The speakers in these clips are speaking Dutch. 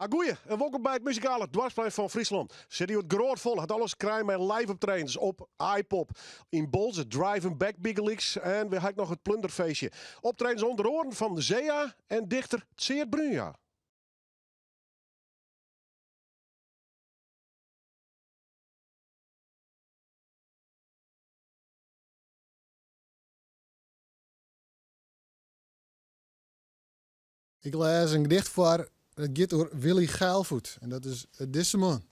Goeie en welkom bij het muzikale dwarsplein van Friesland. Zit hier het groot vol, had alles krijgen met live optredens op iPop. In Bolze, Driving Back Big Leagues en we hebben nog het plunderfeestje. Optredens onder oren van de Zea en dichter Tseert Brunja. Ik lees een gedicht voor, dat gaat door Willy Geilvoet. En dat is deze man.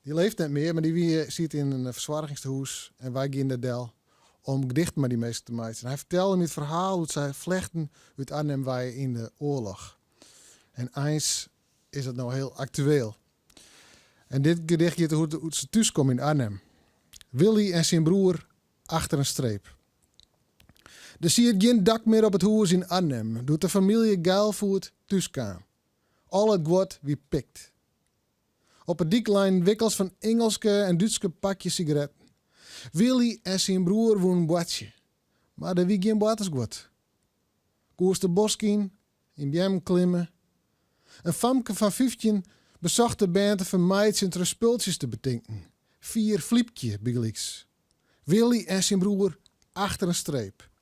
Die leeft net meer, maar die zit in een verzorgingshuis. En wij gaan naar Del om gedichten met die mensen te maken. En hij vertelde me het verhaal hoe zij vlechten uit Arnhem wij in de oorlog. En eens is het nou heel actueel. En dit gedicht gaat hoe ze thuis komen in Arnhem. Willy en zijn broer achter een streep. Er zie je geen dak meer op het huis in Arnhem, doet de familie Geilvoet thuis kwam. Al het gwot wie pikt. Op het diklijn wikkels van Engelske en Duitse pakjes sigaretten. Willy en zijn broer woonden boatje, maar er wie geen boatersgwot. Koers de boskin, in bjem klimmen. Een famke van 15 bezocht de band van meids en ter spultjes te betinken. 4 fliepje begelijks. Willy en zijn broer achter een streep.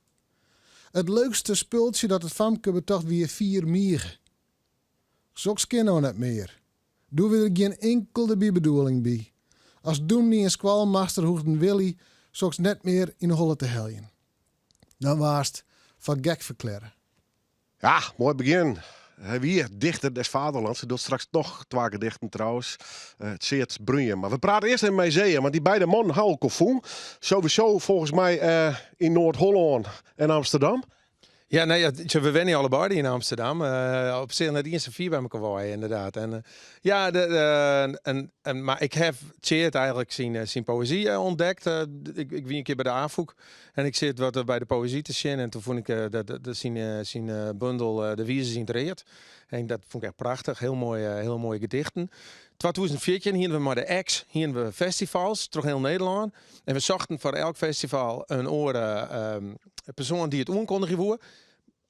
Het leukste spultje dat het famke betocht wie 4 mieren. Zoks kennen we net meer. Doen we er geen enkele bedoeling bij. Als doemnie en squalmaster hoefden Willy zoks net meer in de holle te heljen. Dan was het van gek verklaren. Ja, mooi begin. Wie dichter des vaderlands. Ze doet straks nog 2 gedichten trouwens. Tseert Brunja. Maar we praten eerst even met Zea, want die beide mannen houden kofoen. Sowieso volgens mij in Noord-Holland en Amsterdam. Ja, nee, we wennen allebei in Amsterdam. Op zich net eerste 4 bij elkaar waaien, inderdaad. En maar ik heb Tseert eigenlijk zijn poëzie ontdekt. Ik wie een keer bij de AFOEK en ik zit wat bij de poëzie te zien. En toen vond ik zijn bundel De Wieze zien reed. En dat vond ik echt prachtig. Heel mooie gedichten. 2014 hier we maar de X, hier we festivals, toch heel Nederland. En we zochten voor elk festival een persoon die het aankondigen woer.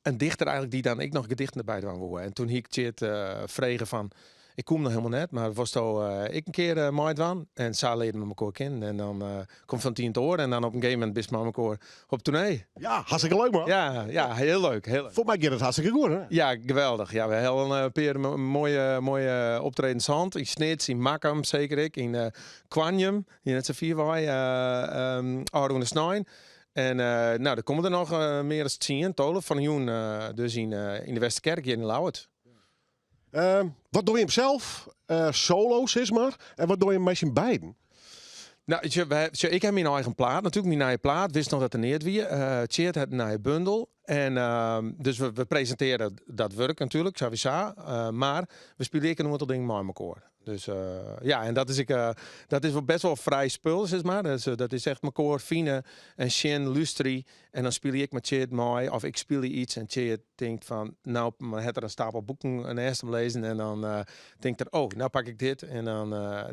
Een dichter eigenlijk die dan ik nog gedichten erbij doen woer. En toen ik het vregen van, ik kom nog helemaal net, maar was toch ik een keer maaid van. En zo leden we elkaar kennen. En dan komt van 10 te horen en dan op een gegeven moment best met elkaar op tournee. Ja, hartstikke leuk man. Ja, heel leuk. Heel leuk. Voor mij gaat het hartstikke goed hè? Ja, geweldig. Ja, we hebben een paar mooie optredens hand. In Snits, in Makkum zeker ik. In Quanjum, in het Savierwaai, Ardo de Snijn. En nou, er komen er nog meer dan 10 tolen van Joen, dus in de Westerkerk hier in Lauwert. Wat doe je hem zelf? Solo, zeg maar. En wat doe je met z'n beiden? Nou, ik heb mijn eigen plaat, natuurlijk mijn eigen plaat. Wist nog dat er neer wie. Tjeerd had een eigen bundel. En dus we presenteren dat werk natuurlijk, sowieso. Maar we spelen een aantal dingen met elkaar. Dus ja, en dat is wel best wel vrij spul, zeg maar. Dus, dat is echt elkaar fine en shin, lustri. En dan speel ik met Tjeerd mooi, of ik speel iets en Tjeerd denkt van, nou, maar het er een stapel boeken en eerst hem lezen. En dan denkt er, oh, nou pak ik dit. En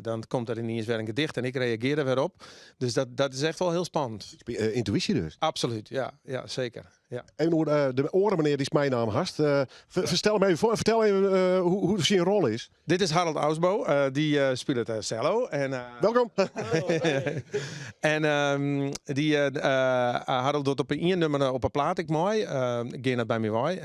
dan komt er ineens weer een gedicht en ik reageer er weer op. Dus dat is echt wel heel spannend. Intuïtie dus. Absoluut, ja zeker. Ja. En de oren meneer die is mijn naam hast. Vertel hem even voor en vertel even hoe zijn rol is. Dit is Harold Ausbo, die speelt het cello. En, Welkom. en Harold doet op een nummer op een plaat ik mooi. Geen dat bij mij waai.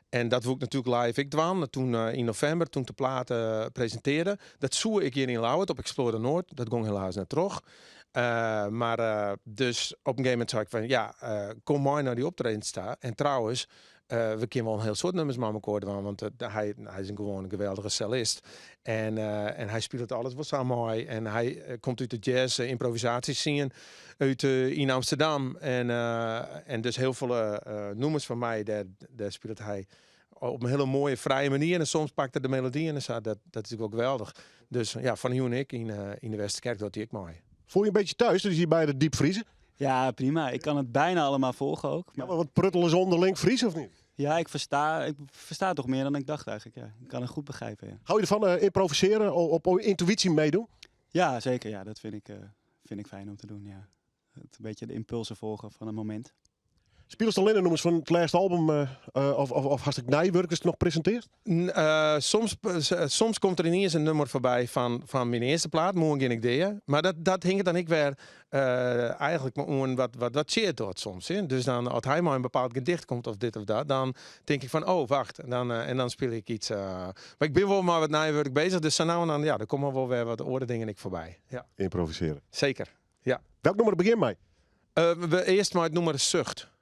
En dat wil ik natuurlijk live ik dwan. Toen in november, toen de plaat presenteerde. Dat zoe ik hier in Lauwert op Explore Noord. Dat ging helaas net terug. Dus op een gegeven moment zei ik van kom maar naar die optreden staan. En trouwens, we kunnen wel een heel soort nummers met elkaar doen, want hij is gewoon een geweldige cellist. En hij speelt alles wat zo mooi. En hij komt uit de jazz improvisaties zien uit in Amsterdam. En dus heel veel noemers van mij, daar speelt hij op een hele mooie, vrije manier. En soms pakt hij de melodie en zo. Dat is ook geweldig. Dus ja, van Hugh en ik in de Westerkerk, dat hij ik mooi. Voel je een beetje thuis, dus hier bij de diepvriezen? Ja, prima. Ik kan het bijna allemaal volgen ook. Ja, maar wat pruttelen ze onderling Fries of niet? Ja, ik versta toch meer dan ik dacht eigenlijk. Ja. Ik kan het goed begrijpen. Ja, Hou je ervan improviseren, op intuïtie meedoen? ja zeker. Ja, dat vind ik fijn om te doen. Ja. Het een beetje de impulsen volgen van een moment. Speelst alleen noemens van het laatste album of hast ik nijwerkers nog presenteerd? Soms komt er ineens een nummer voorbij van mijn eerste plaat, Moe en ik deed. Maar dat hing dan ik weer eigenlijk wat cheert wordt soms. Hè? Dus dan, als hij maar een bepaald gedicht komt of dit of dat, dan denk ik van, oh wacht, en dan speel ik iets. Maar ik ben wel maar wat nijwerk bezig, dus zo nou en dan, ja, er komen wel weer wat oorde dingen ik voorbij. Ja. Improviseren. Zeker, ja. Welk nummer begin mij? We eerst maar het nummer Zucht.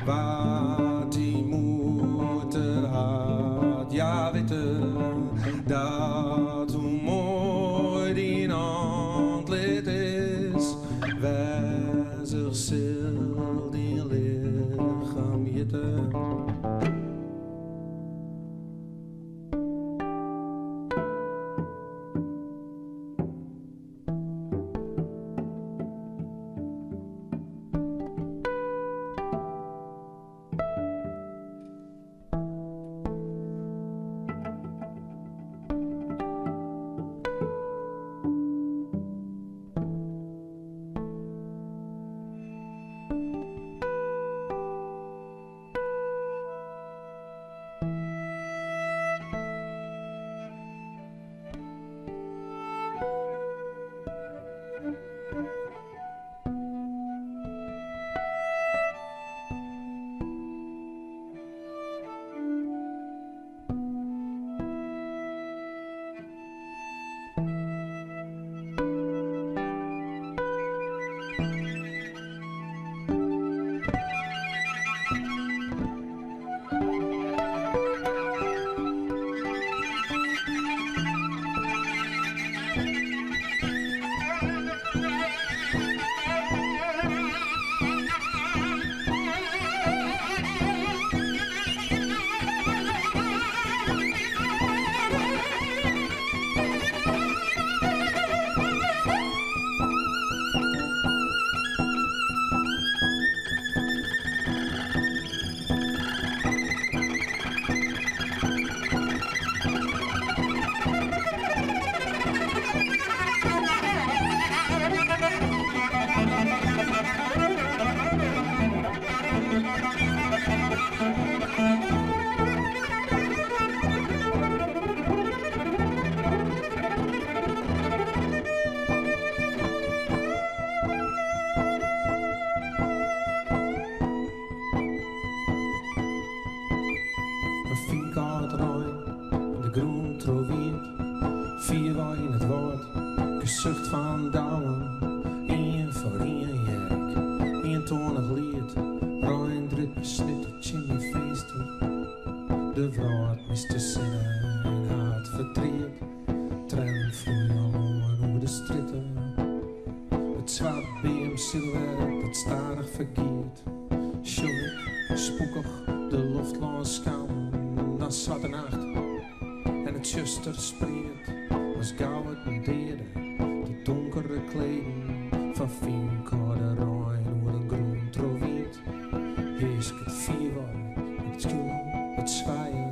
Wat die moeten zucht van douwen, één voor één jerk, 21 lied, Rijn druk besnittertje in je feester. De vrouw had mis te zinnen en hart vertreed, tren vloeien al over de stritten. Het zwart BM-silhouet dat stadig verkeert, show, spookig, de lucht langs kan, dan zwarte nacht. En het zuster spreekt, was gauw het een derde, de donkere kleden van fien korderijn, hoe een groen troviet. Hees ik het fever, het skill, het zwaaien.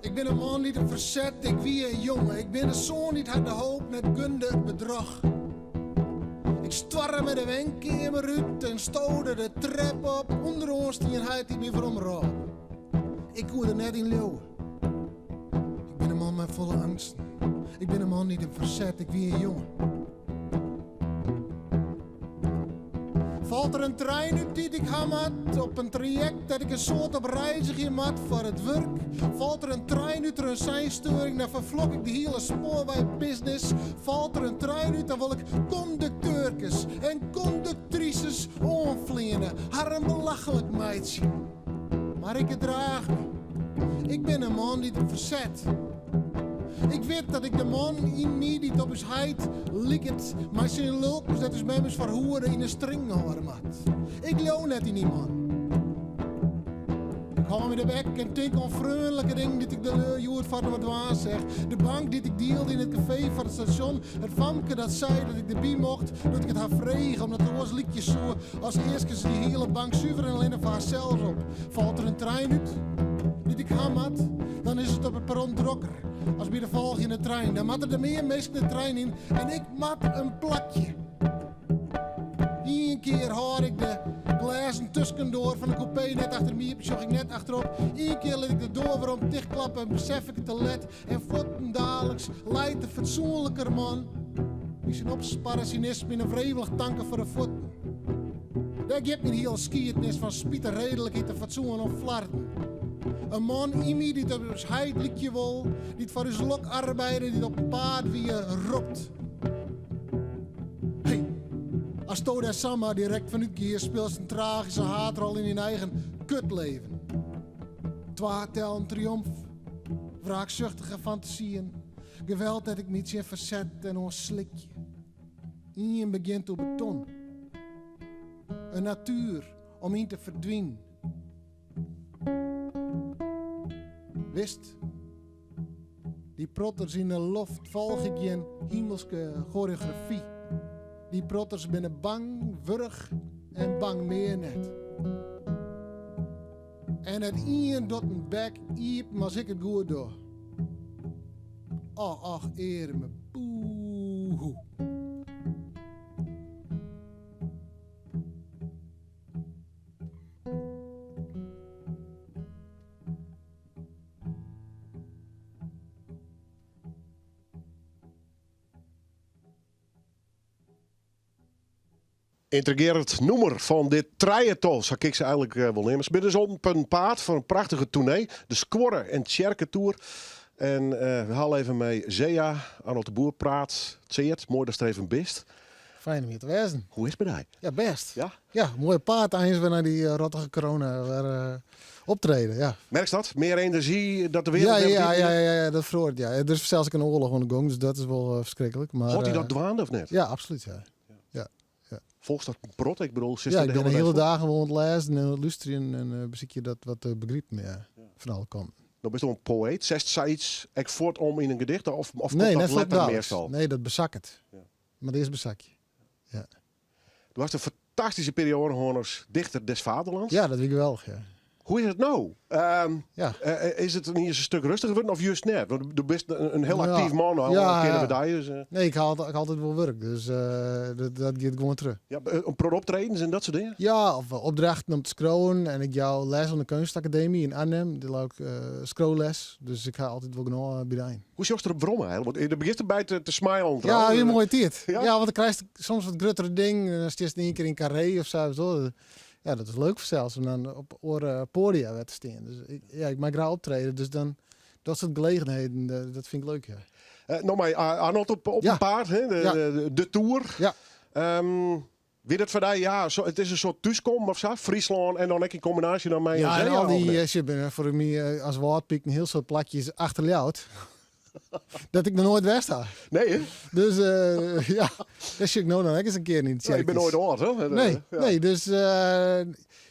Ik ben een man niet een verzet, ik wie een jongen. Ik ben een zoon niet had de hoop, net gunde het bedrog. Ik stwarre met de wenk in mijn ruut en stoorde de trap op. Onder ons die een huid die me voor omroep. Ik hoorde net in leeuwen. Ik ben een man met volle angsten. Ik ben een man niet een verzet, ik wie een jongen. Valt er een trein uit die ik hamat op een traject dat ik een soort op reiziging mat voor het werk? Valt er een trein uit er een seinstoring, dan vervlok ik de hele spoorwegbusiness. Valt er een trein uit, dan wil ik conducteurkes en conductrices onvliegen. Haar een belachelijk meidje. Maar ik draag me. Ik ben een man die het verzet. Ik weet dat ik de man in mij die op zijn heid likt, maar zijn lulkens dat is mij mis verhoeren in een string houden mat. Ik loon net in die man. Ik hou me de bek en denk aan vriendelijke dingen die ik de joert van me dwaas zeg. De bank die ik deelde in het café van het station. Het famke dat zei dat ik erbij mocht, dat ik het haar vreeg omdat er was liedjes zo. Als eerst die hele bank zuiver en alleen of haar zelfs op. Valt er een trein uit die ik hamat, dan is het op het perron drokker. Als bij de volgende trein, dan matten er meer mensen de trein in en ik mat een plakje. Eén keer hoor ik de glazen tussendoor van de coupé net achter mij, zag ik net achterop. Eén keer liet ik de deur weer om dichtklappen en besef ik het te let. En voetendaliks leidt de fatsoenlijker man, die zijn opsparren cynisme in een wrevelig tanken voor de voeten. Daar geeft me een hele skiertnis van spieter redelijkheid en fatsoen of flarten. Een man in mij die op zijn heid likje wil, die voor zijn lok arbeiden, die op een paard wie je roept. Hey, als Toda Sama direct vanuit hier speelt zijn tragische haatrol in hun eigen kutleven. Twaartel een triomf, wraakzuchtige fantasieën, geweld dat ik niet in verzet en ons slikje. Ien begint op beton. Een natuur om in te verdwijnen. Wist, die protters in de loft volgen geen hemelske choreografie. Die protters binnen bang, wurg en bang meer net. En het ien doet een bek iep, maar ik het goed door. Oh, ach, eer me, poehoe. Intrigerend nummer van dit triathlon, zou ik ze eigenlijk wel nemen. Ze zijn dus op een paard voor een prachtige tournee. De Squorre en Tjerke Tour. En we halen even mee Zea, Arnold de Boer praat. Het zeert, mooi dat streven best. Fijn om hier te wezen. Hoe is het bij Ja, best. Ja? Ja, mooie paard eens we naar die rottige corona weer, optreden, ja. Merk je dat? Meer energie dat de wereld Ja, dat vroort, ja. Er is zelfs een oorlog aan de gang, dus dat is wel verschrikkelijk. Maar, Had hij dat dwaande of net? Ja, absoluut, ja. Volgens dat prot, ik bedoel, Ja, ik ben de hele dag dagen gewoon het lezen en het luisteren en beziek je dat wat begrijpen van alle kanten. Dan ben je een poëet. Zegt zij iets ik voort om in een gedicht? Of Nee, komt net dat vlak letter wel. meestal? Nee, dat bezak het. Ja. Maar dit is bezakje. Du was een fantastische periode gewoon als dichter des vaderlands. Ja, dat weet ik wel. Ja. Hoe is het nou? Ja. Is het niet eens een stuk rustiger geworden of juist net? Want du bent een heel Ja. actief man. Al Ja, kennen ja. we daar. Dus, Nee, ik haal altijd wel werk. Dus dat gaat gewoon terug. ja, een pro-optredens en dat soort dingen? Ja, of opdrachten om te scrollen. En ik jou les aan de Kunstacademie in Arnhem. Die ook scrollles. Dus ik ga altijd wel genoeg bij de een. Hoe zorg je erop brommen eigenlijk? Want je begint erbij te smilen. Ja, heel mooi tijd. Ja? Ja? Want dan krijg je soms wat gruttere ding. En dan is het in één keer in carré of zo. Ja, dat is leuk voor zelfs om dan op podia te staan. Dus ik maak graag optreden. Dus dan, dat soort gelegenheden, dat vind ik leuk, ja. Nou, maar Arnold op Ja. een paard, hè? Ja. De Tour. Ja. Wie dat voor jou? Ja, het is een soort thuiskom of zo. Friesland en dan ook in combinatie dan met Ja, en al die Zeeland. shit voor mij als woordpiek een heel soort plakjes achterljouwt. Dat ik nog nooit weg sta. Nee, hè? Dus ja, dat zie ik nou dan ook eens een keer niet. Nee, ik ben nooit oud, hè? Nee, Ja. nee, dus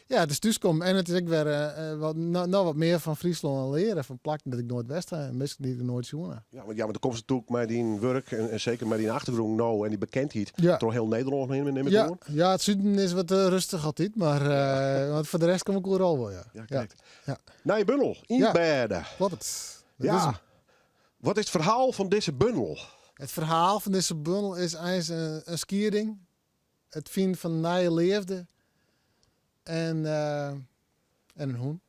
ja, het is thuiskom. En het is ook weer wat meer van Friesland leren. Van plakken dat ik nooit weg sta. En misschien die er nooit zien. Ja, want dan komt ze natuurlijk met die werk en zeker met die achtergrond nou en die bekendheid Ja. door heel Nederland neem ik Ja, door. ja, het zuiden is wat rustig altijd. Maar want voor de rest kom ik overal wel, ja. Ja, kijk. Ja. Nou, je bundel, in Ja. bedden. Klopt het. Dat Ja. is hem. Wat is het verhaal van deze bundel? Het verhaal van deze bundel is eigenlijk een skierding. Het vinden van nieuwe leefde. En een hoen.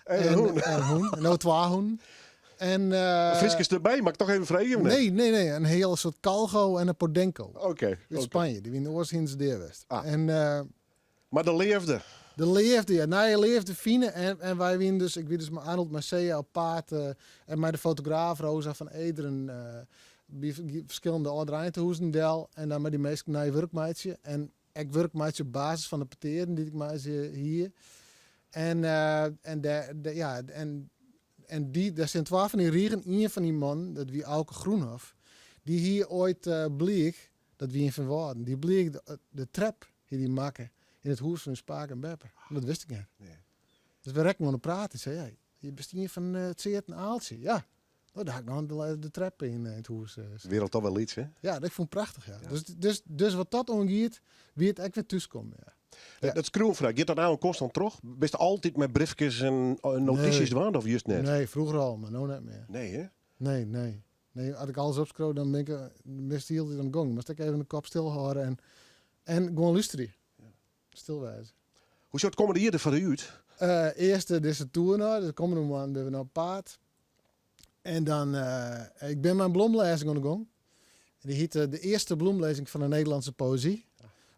En een hoen. En een hoen. Nou, 2 hoen. En Friskes erbij, mag ik toch even vragen? of niet? nee. Een hele soort Calgo en een Podenco. Oké. In Spanje. Die in de Oorzinse deerwest. Ah. En Maar de leefde. de leefde, ja. Nou, je leefde fine. En wij winnen dus, ik weet dus met Arnold Marcea op paard. En met de fotograaf Rosa van Ederen. Bij verschillende oud-Rijntehoezen del. En dan met die meest naar je werkmeidje. En ik werkmeidje op basis van de pateren die ik maar hier. En die, daar zijn 12 van die riegen. Een van die man, dat wie Auke Groenhof. Die hier ooit bleek, dat wie in Van Waarden. Die bleek de trap die maken in het huis van Spaak en Bepper. Dat wist ik niet. Nee. Dus we rekken aan de praten. Ik zei, ja, je bent hier van het Zeert en Aaltje. Ja. Nou, daar had ik nog de trap in het huis. Wereld toch wel iets, hè? Ja, dat vond ik prachtig. Ja. Ja. Dus wat dat ongeet, wie het echt weer thuiskomen. Ja. Ja. Dat schroefvraag, gaat dat nou constant terug? Best altijd met briefjes en notities Nee. dwaan of juist net? Nee, vroeger al, maar nou niet meer. Nee, hè? Nee, als ik alles opschroef, dan ben ik meestal heel aan de gang. Maar ik even de kop stilhouden en gewoon luisteren. Stilwijzen. Hoe zou het komende jaar ervan uit? Eerst deze tour nou, de komende maand ben we naar paard. En dan, ik ben mijn bloemlezing aan de gang. Die heet de eerste bloemlezing van de Nederlandse poëzie.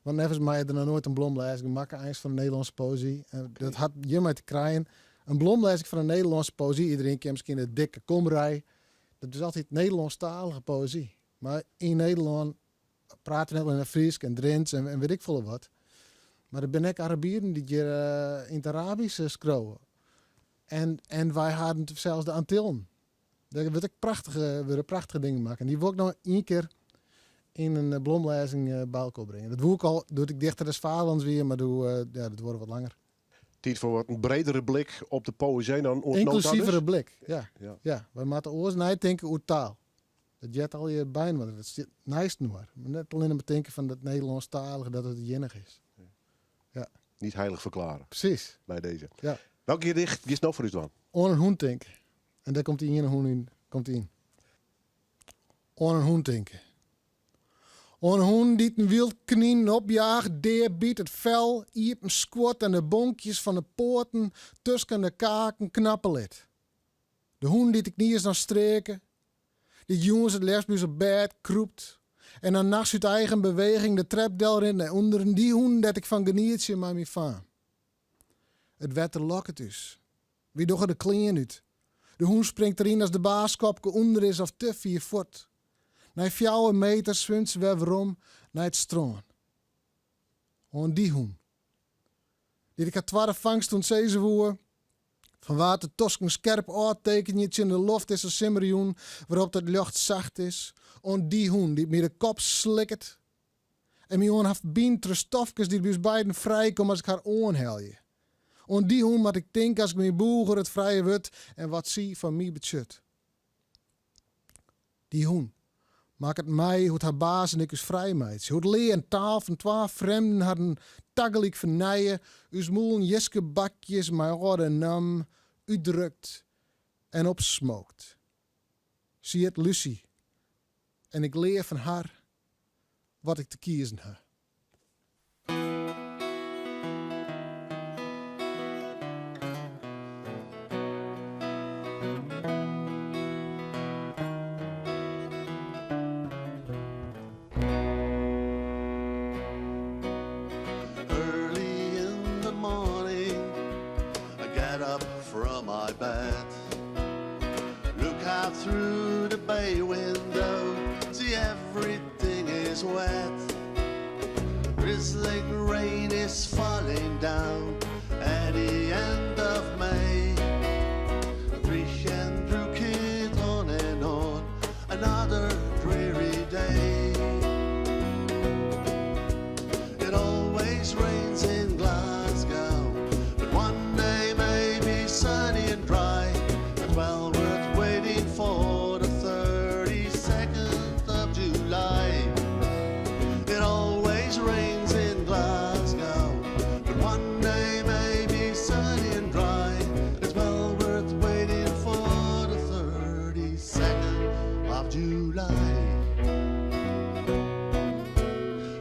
Want nevens mij had er nog nooit een bloemlezing gemaakt, eigenlijk van de Nederlandse poëzie. En dat had je mij te krijgen. Een bloemlezing van de Nederlandse poëzie. Iedereen kent misschien de dikke komrij. Dat is altijd Nederlandstalige poëzie. Maar in Nederland praten we in Fries en Drents en weet ik veel wat. Maar er ben ik Arabieren die hier in het Arabisch schreeuwen. En wij hadden zelfs de Antillen. Daar werd ik prachtige dingen maken. En die wil ik nog 1 keer in een bloemlezing bij elkaar brengen. Dat doe ik al, doe ik dichter des vaderlands weer, maar dat wordt wat langer. Tijd voor wat een bredere blik op de poëzie dan ons Inclusievere blik, ja. Ja. Ja, wij moeten oors denken over taal. Dat jet al je bijna, want dat is nice nu maar. Maar net alleen maar denken van dat Nederlandstalige, dat het jenig is. Niet heilig verklaren Precies, bij deze. ja. Welk gedicht is nou voor u dan? On een hoen denken. En daar komt die in een hoen in. Komt die in. On een hoen denken. On een hoen die een wild knien opjaagt, biedt het vel, iepen squat en de bonkjes van de poorten tussen de kaken knappelit. De hoen die de knieën nog streken, die jongens het lesbisch op bed kroept. En dan nachts uit eigen beweging de trapdel in naar onderen, die hoen dat ik van geniertje maar me van. Het werd er loket dus. Wie doch er de klein uit. De hoen springt erin als de baaskopke onder is of te 4 voet. Na 4 meter zwemt ze weer om naar het stroom. On die hoen. Die ik had 12 vangst toen ze woer. Van water tosken scherp oortekentje in de loft is een simmerjoen waarop het lucht zacht is. On die hoen die me de kop slikt. En mijn oon heeft bien stofjes die bij beiden vrijkomen als ik haar oorhelje. On die hoen moet ik denken als ik mijn boeger het vrije word en wat zie van mij budget. Die hoen maakt het mij hoe het haar baas en ik is vrijmeid. Hoe het leer en taal van 12 vreemden hadden taggelijk vernijen. Us moelen jeske bakjes, mijn rode nam, uitdrukt en opsmookt. Zie het Lucie. En ik leer van haar wat ik te kiezen heb. Early in the morning, I get up from my bed, look out through the bay window, see everything is wet. Drizzling rain is falling down at the end of May. Trish and Drew kid on and on, another dreary day. It always rains in Glasgow, but one day may be sunny and dry, and well worth waiting for the 32nd of July. It always rains in Glasgow, but one day may be sunny and dry. It's well worth waiting for the 32nd of July.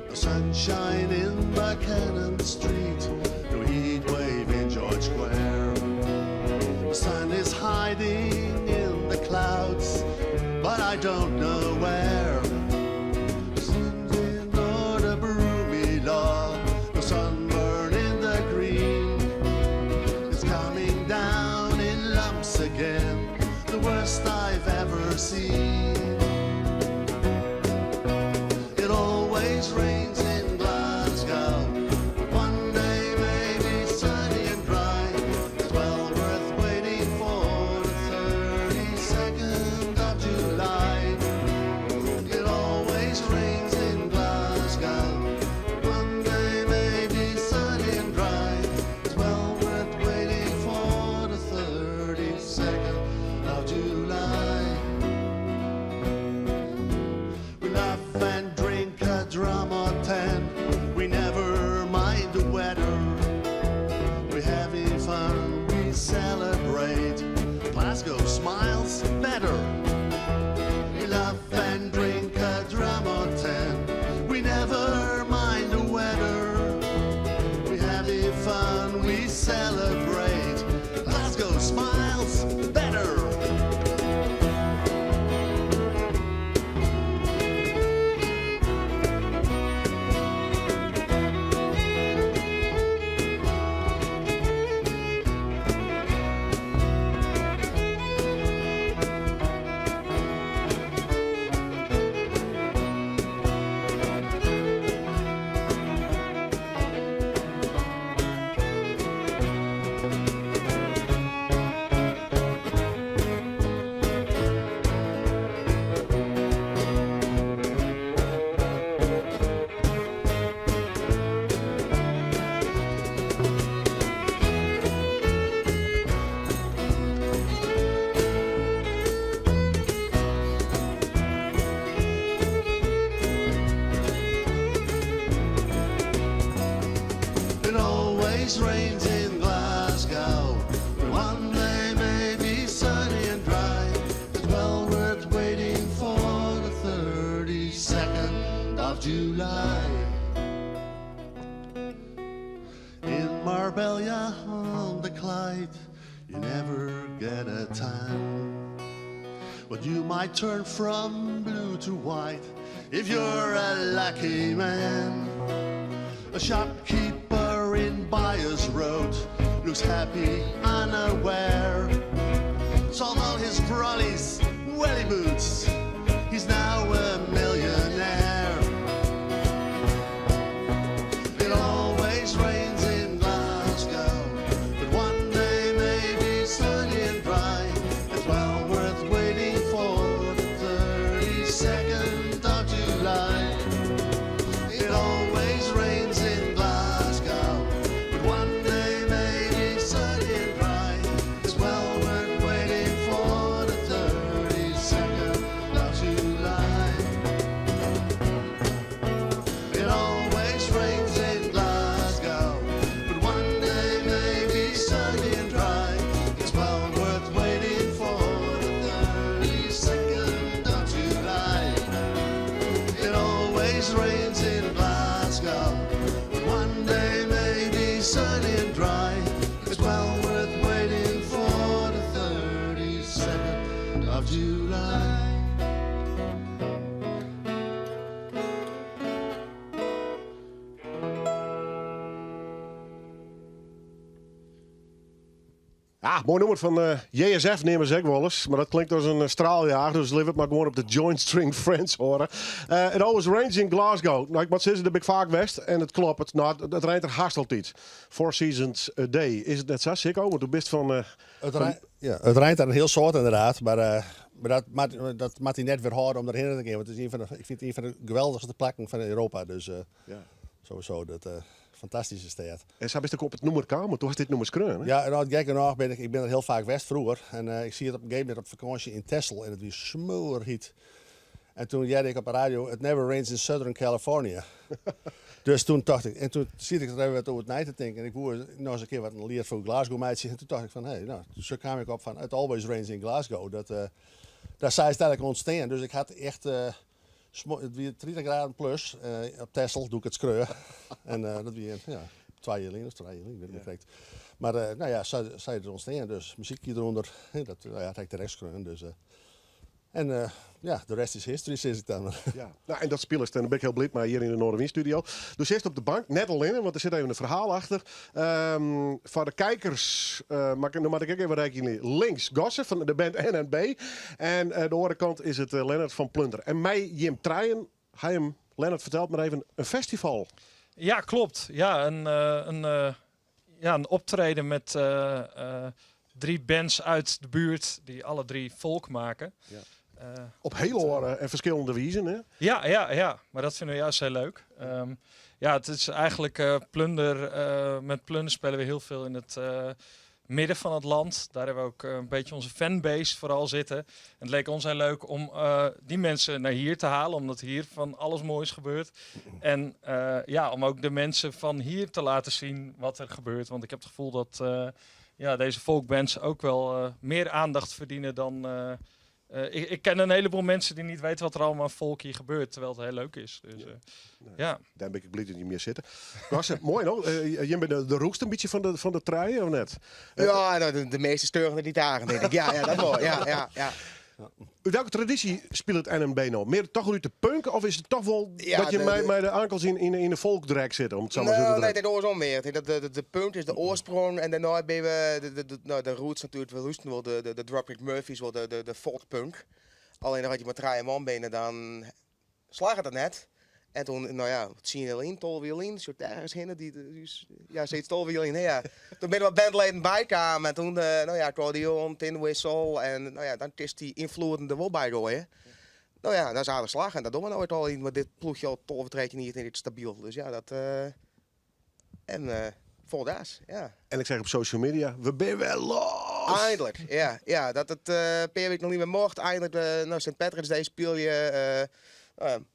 No sunshine in Buchanan Street, no heat wave in George Square. The sun is hiding in the clouds, but I don't know where. Sitting on the broomy lawn, the sunburn in the green. It's coming down in lumps again, the worst I've ever seen. It always rains in Glasgow, but one day may be sunny and dry. It's well worth waiting for the 32nd of July. It always rains in Glasgow, but one day may be sunny and dry. It's well worth waiting for the 32nd of July. We laugh and drink a drum or 10. We never mind the weather. We're having fun, we celebrate. Glasgow smiles better. We laugh and drink a drum or 10. We never mind the weather. We're having fun, we celebrate. Glasgow smiles better. It always rains in Glasgow, but one day may be sunny and dry. It's well worth waiting for the 32nd of July. In Marbella on the Clyde, you never get a tan, but you might turn from blue to white if you're a lucky man. A shopkeeper in Byers Road looks happy, unaware. Sold all his brollies, welly boots. He's now a millionaire. It always rains in Glasgow, but one day may be sunny and dry. It's well worth waiting for the 32nd of July. It always rains in Glasgow, but one day may be of July. Ah, mooi nummer van JSF nemen ze ook wel eens. Maar dat klinkt als een straaljager. Dus leef het maar gewoon op de Joint String Friends horen. Het Always Rains in Glasgow. Nou, ik moet zeggen, daar ben ik vaak west. En het klopt. Nou, het regent er haast altijd. 4 seasons a day. Is het net zo, Sikko? Want du bist van... Het rijdt daar een heel soort inderdaad. Maar dat moet hij net weer houden om erheen te gaan. Want het is ik vind het een van de geweldigste plekken van Europa. Dus sowieso dat... Fantastische stad. En zo is het ook op het nummer komen. Toen was dit nummer skreun, hè? Ja, en nou, gek genoeg ben ik ben er heel vaak west vroeger. En ik zie het op een gegeven moment op vakantie in Texel. En het was smoorheat. En toen jij ik op de radio, it never rains in Southern California. Dus toen dacht ik, en toen zie ik er even wat over het night te denken. En ik hoorde nog eens een keer wat een leer voor Glasgow meidje. En toen dacht ik van, zo kwam ik op van, it always rains in Glasgow. Daar zei het eigenlijk ontstaan. Dus ik had echt... het weer 30 graden plus. Op Texel doe ik het screur. En dat weer 2 jaar of 3 jaar, ik weet het niet correct. Maar zij er ontstaan. Dus muziekje eronder. Dat had ik de rest screun. Dus, de rest is history, zeg ik dan. Ja. Nou, en dat spelen dan ben ik heel blij maar hier in de Noorderwind studio. Dus eerst op de bank, net al in, want er zit even een verhaal achter. Voor de kijkers, dan mag ik ook even rekenen. Links Gosse van de band NNB. En de andere kant is het Lennart van Plunder. En mij, Jim Treien, Lennart vertelt maar even, een festival. Ja, klopt. Ja, een optreden met 3 bands uit de buurt die alle 3 folk maken. Ja. Op heel en verschillende wijzen, hè? Ja, maar dat vinden we juist heel leuk. Het is eigenlijk Plunder. Met Plunder spelen we heel veel in het midden van het land. Daar hebben we ook een beetje onze fanbase vooral zitten. En het leek ons heel leuk om die mensen naar hier te halen, omdat hier van alles moois gebeurt. En om ook de mensen van hier te laten zien wat er gebeurt. Want ik heb het gevoel dat deze folkbands ook wel meer aandacht verdienen dan... Ik ken een heleboel mensen die niet weten wat er allemaal folk hier gebeurt, terwijl het heel leuk is. Dus, Daar ben ik blij dat niet meer zitten. Was mooi, no? Je bent de roekst een beetje van de treien, of net? De meeste steuren er niet aan, denk ik. Ja, dat mooi. Ja. Welke traditie speelt het NNB nou? Meer toch uit de punk, of is het toch wel dat je met de ankels in de volkdrek zit? Om het zo maar zo te nee, dat is meer. De punt is de oorsprong en daarna ben we de roots natuurlijk. We luisteren wel de Dropkick Murphys, wel de folkpunk. Alleen dan had je maar 3 man binnen, dan slag het net. En toen, het zien alleen, tolviolin, soort ergens heen. Steeds tolviolin, ja. Toen ben ik wat bandleden bijkwamen en toen, accordeon, tin whistle en dan is die invloeden er wel bij gooien. Dat is aardig slag en dat doen we nooit al in, maar dit ploegje al tolvertrekken niet en dit stabiel. Dus vol daas, ja. En ik zeg op social media, we ben wel los! Eindelijk, ja. Dat het per week nog niet meer mocht. Eindelijk, St. Patrick's Day speel je...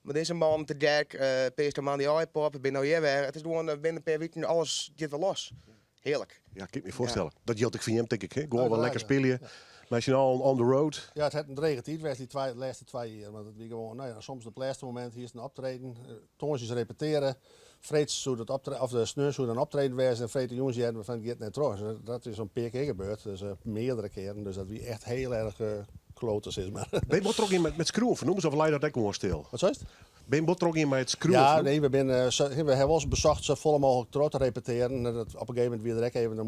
met deze man te Jack, Peter man die iPop, ben nou hier weer. Het is gewoon binnen een paar weken alles dit wel los. Heerlijk. Ja, ik kan me voorstellen. Dat geldt ik van hem, denk ik. Hè? Gewoon wel lekker spelen. Nationaal on the road. Ja, het had een regentijd geweest de laatste 2 jaar. Want het was gewoon, soms op het laatste moment, hier is een optreden. Tonsjes repeteren. Vreeds zou de sneur zou dan optreden wezen. En vreet de jongens hadden van get net terug. Dat is een paar keer gebeurd. Dus meerdere keren. Dus dat wie echt heel erg... klotes is, maar... Ben je betrokken in met schroeven? Noemen ze of leidt dat gewoon stil? Wat zei je? Ben je betrokken in met schroeven? Ja, nee, we hebben ons bezocht zo vol mogelijk terug te repeteren. En dat op een gegeven moment weer direct even, dan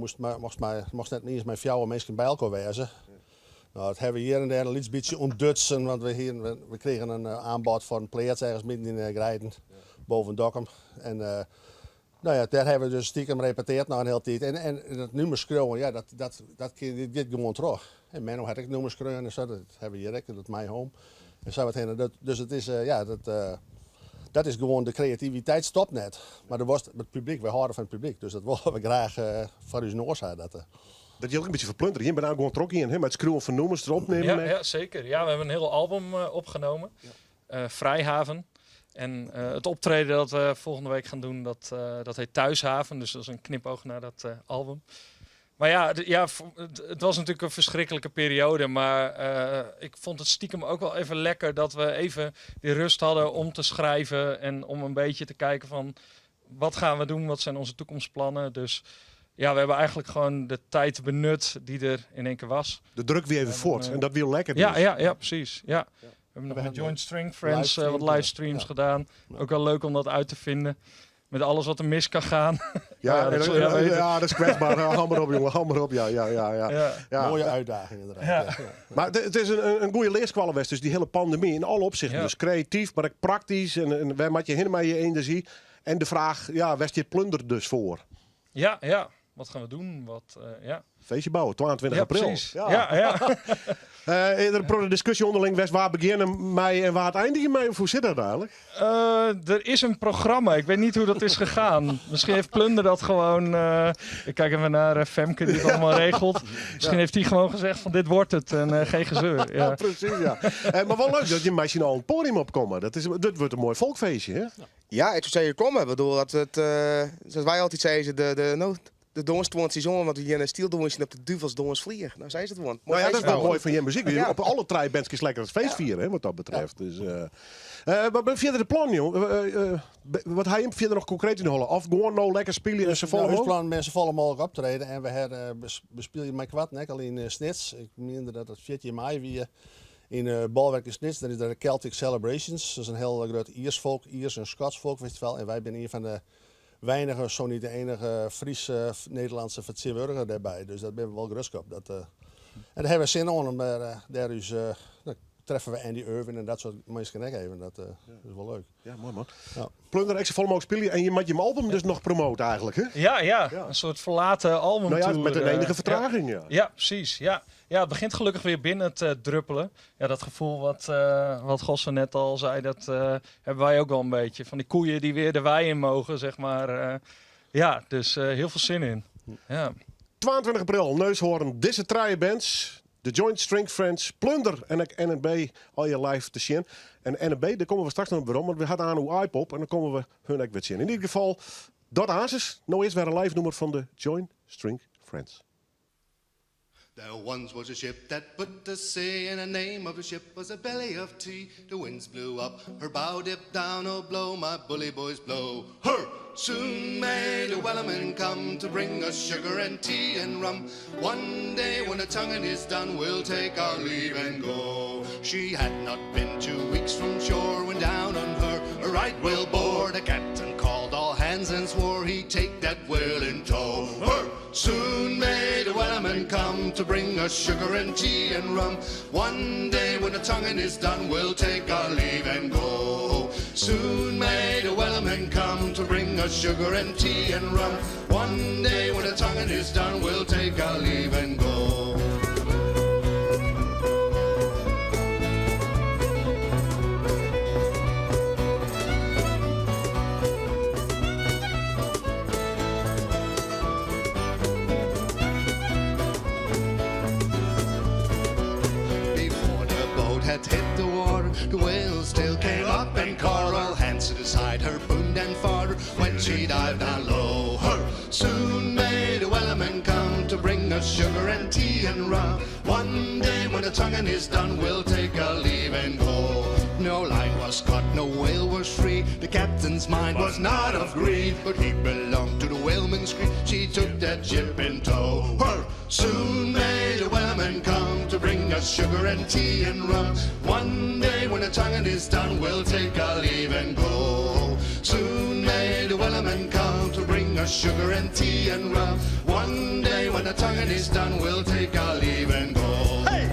mocht net niet eens met fjouwe mensen bij elkaar wezen. Nou, dat hebben we hier en daar een beetje ontdutsen, want we kregen een aanbod voor een pleert ergens midden in Grijden, boven Dokkum. En daar hebben we dus stiekem repeteerd na een hele tijd. En dat nummer schreeuwen, dat gaat gewoon terug. En Menno had ik nummers schreeuwen en zo, dat hebben we hier, dat is My Home. En zo wat dus het is, dat is gewoon, de creativiteit stopt net. Maar het publiek, we houden van het publiek, dus dat willen we graag voor ons noord zijn. Dat je ook een beetje verplunderen. Je bent nou gewoon trokken in, met het schreeuwen van nummers erop nemen. Ja, zeker. Ja, we hebben een heel album opgenomen. Vrijhaven. En het optreden dat we volgende week gaan doen, dat heet Thuishaven. Dus dat is een knipoog naar dat album. Maar het was natuurlijk een verschrikkelijke periode. Maar ik vond het stiekem ook wel even lekker dat we even die rust hadden om te schrijven. En om een beetje te kijken van wat gaan we doen, wat zijn onze toekomstplannen. Dus ja, we hebben eigenlijk gewoon de tijd benut die er in één keer was. De druk weer even voort. En dat wil lekker dus. Ja, precies. Ja. We hebben nog met hebben Joint String Friends wat livestream, livestreams ja. gedaan. Ook wel leuk om dat uit te vinden. Met alles wat er mis kan gaan. Ja, dat zul je weten. dat is kwetsbaar. Hammer op, jongen. Hammer op. Ja. Ja. Mooie uitdaging inderdaad. Ja. Ja. Maar het is een goede leerskwallen geweest. Dus die hele pandemie in alle opzichten. Ja. Dus creatief, maar ook praktisch. En waar maak je heen met je energie? En de vraag, ja, waar is dit plunder dus voor? Ja. Wat gaan we doen? Feestje bouwen, 22 april. Precies. Ja. Eerder een discussie onderling was waar beginnen mij en waar het eindigen mee? Of hoe zit dat eigenlijk? Er is een programma. Ik weet niet hoe dat is gegaan. Misschien heeft Plunder dat gewoon... ik kijk even naar Femke die het allemaal regelt. Misschien heeft hij gewoon gezegd van dit wordt het en geen gezeur. Ja, Ja. precies, ja. Maar wel leuk dat je meisje al een podium opkomen. Dat wordt een mooi volkfeestje, hè? Ja, ik zou zeggen, komen. Ik bedoel, dat het, zoals wij altijd zeiden, de doornstwoordse zongen, want we hier een stieldoornstje op de duvelsdoornsvlier. Nou, zei ze het gewoon. Nou ja, dat is wel mooi van je muziek. Ja. Op alle bandjes lekker het feest vieren, hè, wat dat betreft. Dus, wat ben verder de plan, joh? Wat ga je verder nog concreet in hollen? Of gewoon nou lekker spelen en ze Nou, volgen? ons plan mensen volle mogelijk optreden. En we bespelen mijn kwart, nek al in Snits. Ik meende dat het 14 mei weer in Balwerk in Snits. Dat is de Celtic Celebrations. Dat is een heel groot Iers en Scots volkfestival. En wij zijn een van de weinige, zo niet de enige Friese Nederlandse vertegenwoordiger daarbij. Dus dat ben we wel gerust op. En daar hebben we zin in. Maar daar is, dan treffen we Andy Irving en dat soort mensen ook even. Dat is wel leuk. Ja, mooi man. Ja. Plunder, ik ze vol mogelijk spelen en je moet je album dus nog promoten eigenlijk, hè? Ja, een soort verlaten album. Nou ja, met een enige vertraging, ja. Ja, precies. Ja, het begint gelukkig weer binnen te druppelen. Ja, dat gevoel wat Gosse net al zei, dat hebben wij ook wel een beetje. Van die koeien die weer de wei in mogen, zeg maar. Dus heel veel zin in. Ja. 22 april, Neushoorn, deze traaie bands. De Joint String Friends, Plunder en ik NB al je live te zien. En NB, daar komen we straks nog weer om, want we hadden aan uw iPop en dan komen we hun ook weer zien. In ieder geval, dat Hazes. Nou is weer een live nummer van de Joint String Friends. There once was a ship that put to sea, and the name of the ship was a belly of tea. The winds blew up, her bow dipped down, oh blow, my bully boys blow. Her! Soon may the wellerman come to bring us sugar and tea and rum. One day when the tonguing is done, we'll take our leave and go. She had not been 2 weeks from shore when down on her a right whale bore. The captain called all hands and swore he'd take that whale in tow. Her! Soon may the wellerman come to bring us sugar and tea and rum. One day when the tonguing is done, we'll take our leave and go. Soon may the wellerman come to bring us sugar and tea and rum. One day when the tonguing is done, we'll take our leave and go. Hit the water, the whale still came up and coral hands to the side, her boomed and farther when she dived down low. Her soon may the wellerman come to bring us sugar and tea and rum. One day when the tonguing is done, we'll take our leave and go. No line was caught, no whale was free. The captain's mind was not of greed, but he belonged to the whaleman's creed. She took that ship in tow. Her soon may the whaleman come to bring us sugar and tea and rum. One day when the tonguing is done, we'll take our leave and go. Soon may the wellerman come to bring us sugar and tea and rum. One day when the tonguing is done, we'll take our leave and go. Hey!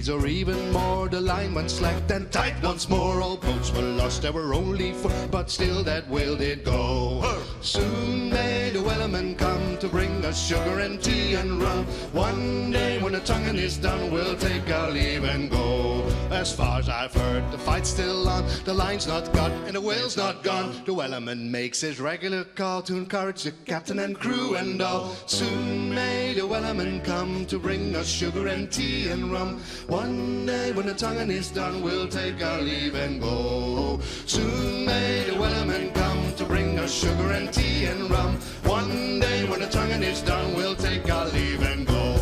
speeds, or even more. The line went slack, then tight once more. All boats were lost, there were only 4, but still that whale did go. Soon may the wellerman come to bring us sugar and tea and rum. One day when the tonguing is done, we'll take our leave and go. As far as I've heard, the fight's still on, the line's not cut and the whale's not gone. The wellerman makes his regular call to encourage the captain and crew and all. Soon may the wellerman come to bring us sugar and tea and rum. One day when the tonguing is done, we'll take our leave and go. Soon may the wellerman come to bring us sugar and tea and rum. One day when the tonguing is done, we'll take our leave and go.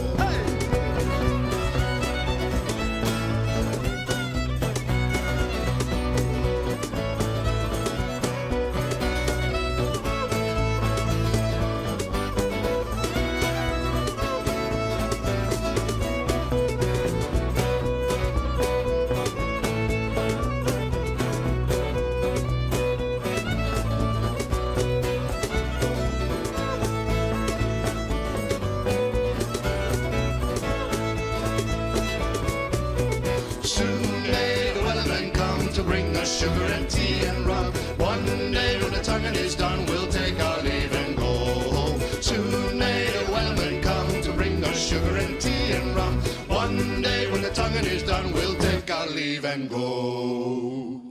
Sugar and tea and rum. One day when the tonguing is done, we'll take our leave and go. Soon may the whalemen come to bring us sugar and tea and rum. One day when the tonguing is done, we'll take our leave and go.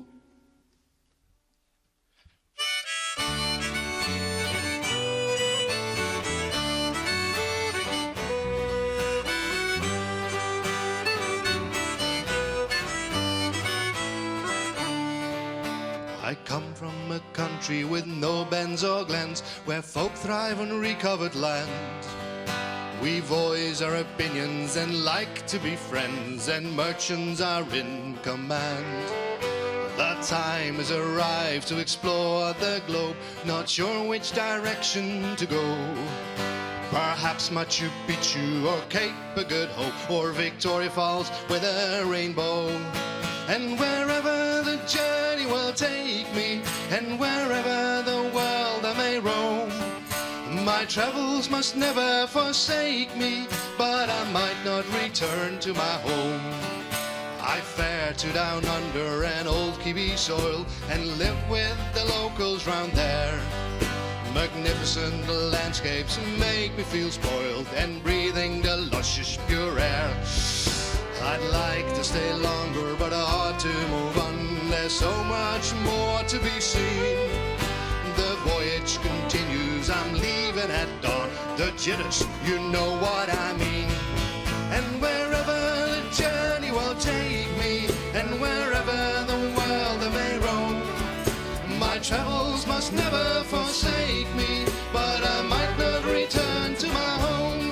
I come from a country with no bends or glens, where folk thrive on recovered land. We voice our opinions and like to be friends, and merchants are in command. The time has arrived to explore the globe, not sure which direction to go. Perhaps Machu Picchu or Cape of Good Hope, or Victoria Falls with a rainbow. And wherever the journey will take me, and wherever the world I may roam, my travels must never forsake me, but I might not return to my home. I fare to down under an old Kiwi soil, and live with the locals round there. Magnificent landscapes make me feel spoiled, and breathing the luscious pure air. I'd like to stay longer, but I ought to move on. There's so much more to be seen. The voyage continues, I'm leaving at dawn. The jitters, you know what I mean. And wherever the journey will take me, and wherever the world I may roam, my travels must never forsake me, but I might not return to my home.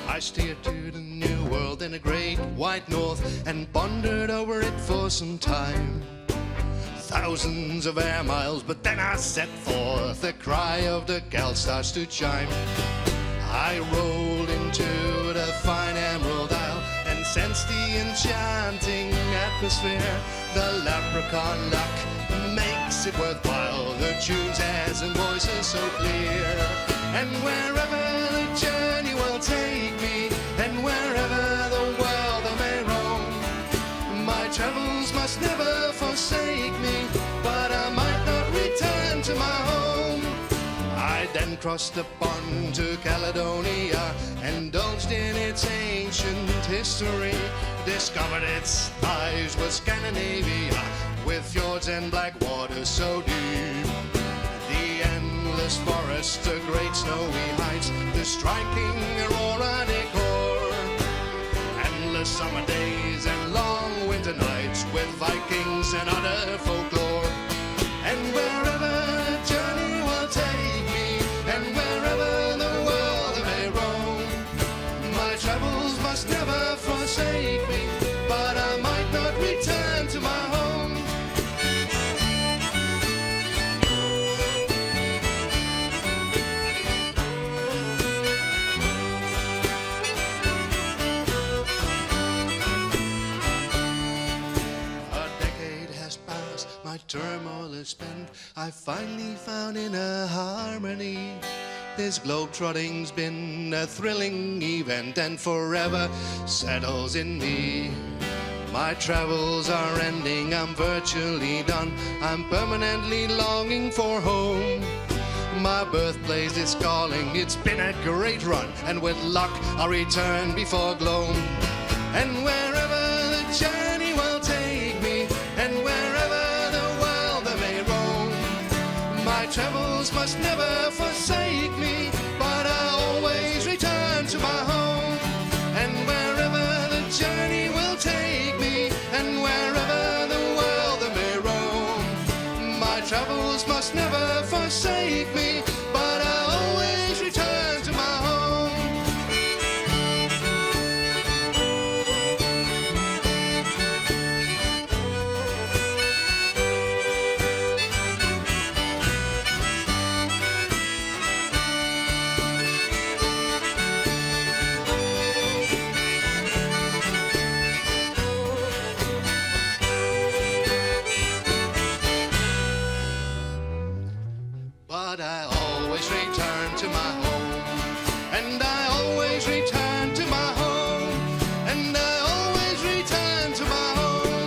I steered to the new world in a great white north, and pondered over it for some time. Thousands of air miles, but then I set forth. The cry of the gal starts to chime. I rolled into the fine Emerald Isle, and sensed the enchanting atmosphere. The leprechaun luck makes it worthwhile. The tunes, airs, and voices so clear. And wherever the journey will take me, and wherever the world I may roam, my travels must never forsake me, but I might not return to my home. I then crossed the pond to Caledonia, indulged in its ancient history, discovered its ties with Scandinavia, with fjords and black waters so deep. The endless forests, the great snowy heights, the striking aurora decor, endless summer days and long winter nights, with Vikings and other folklore. And wherever the journey will take me, and wherever the world I may roam, my travels must never forsake me, but I might not return to my home. to spend, I finally found inner harmony. This globetrotting's been a thrilling event and forever settles in me. My travels are ending, I'm virtually done. I'm permanently longing for home. My birthplace is calling, it's been a great run, and with luck I'll return before gloam. And wherever the journey will take me, and wherever the world I may roam, my travels must never forsake me, but I always return to my home. And wherever the journey will take me, and wherever the world I may roam, my travels must never forsake me, but I always return to my home. But I always return to my home, and I always return to my home, and I always return to my home.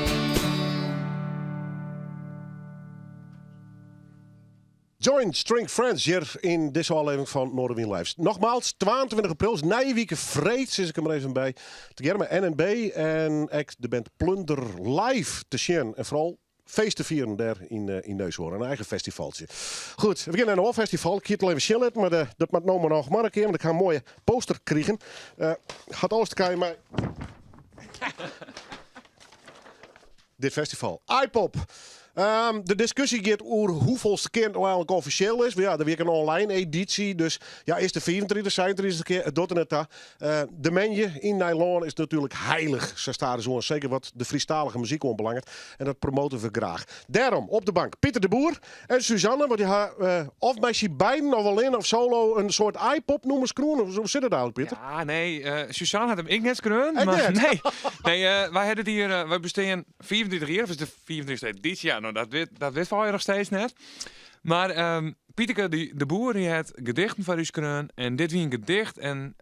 Join String Friends hier in deze aflevering van Noorderwind Lives. Nogmaals, 22 april, is Nijwieke Vreed, zit ik er maar even bij. Together met NNB en de band Plunder live te zien. En vooral feest te vieren daar in Neushoorn. Een eigen festivaltje. Goed, we beginnen aan een festival. Ik het al even chillen, maar dat moet nou maar nog maar een keer. Want ik ga een mooie poster krijgen. Gaat alles te kijken, maar... Dit festival. iPop. De discussie gaat over hoeveelste keer het nou eigenlijk officieel is. Ja, er weer een online editie. Dus ja, is de 34, 36 keer. Het doet er net daar. De menu in Nijloon is natuurlijk heilig. Ze staan zo zeker wat de Friestalige muziek onbelangrijk. En dat promoten we graag. Daarom op de bank Pieter de Boer en Suzanne. Want die of bij ze beiden of alleen of solo een soort iPop noemen skroen. Hoe zit het eigenlijk, Pieter? Ja, nee. Suzanne had hem ik net skroen. En Maar net? nee, wij hadden hier, wij bestaan 24 jaar. Of is de 24e editie? Ja, nou, dat weet je nog steeds net. Maar Pieter de Boer die had gedichten van u skroen. En dit wie een gedicht. En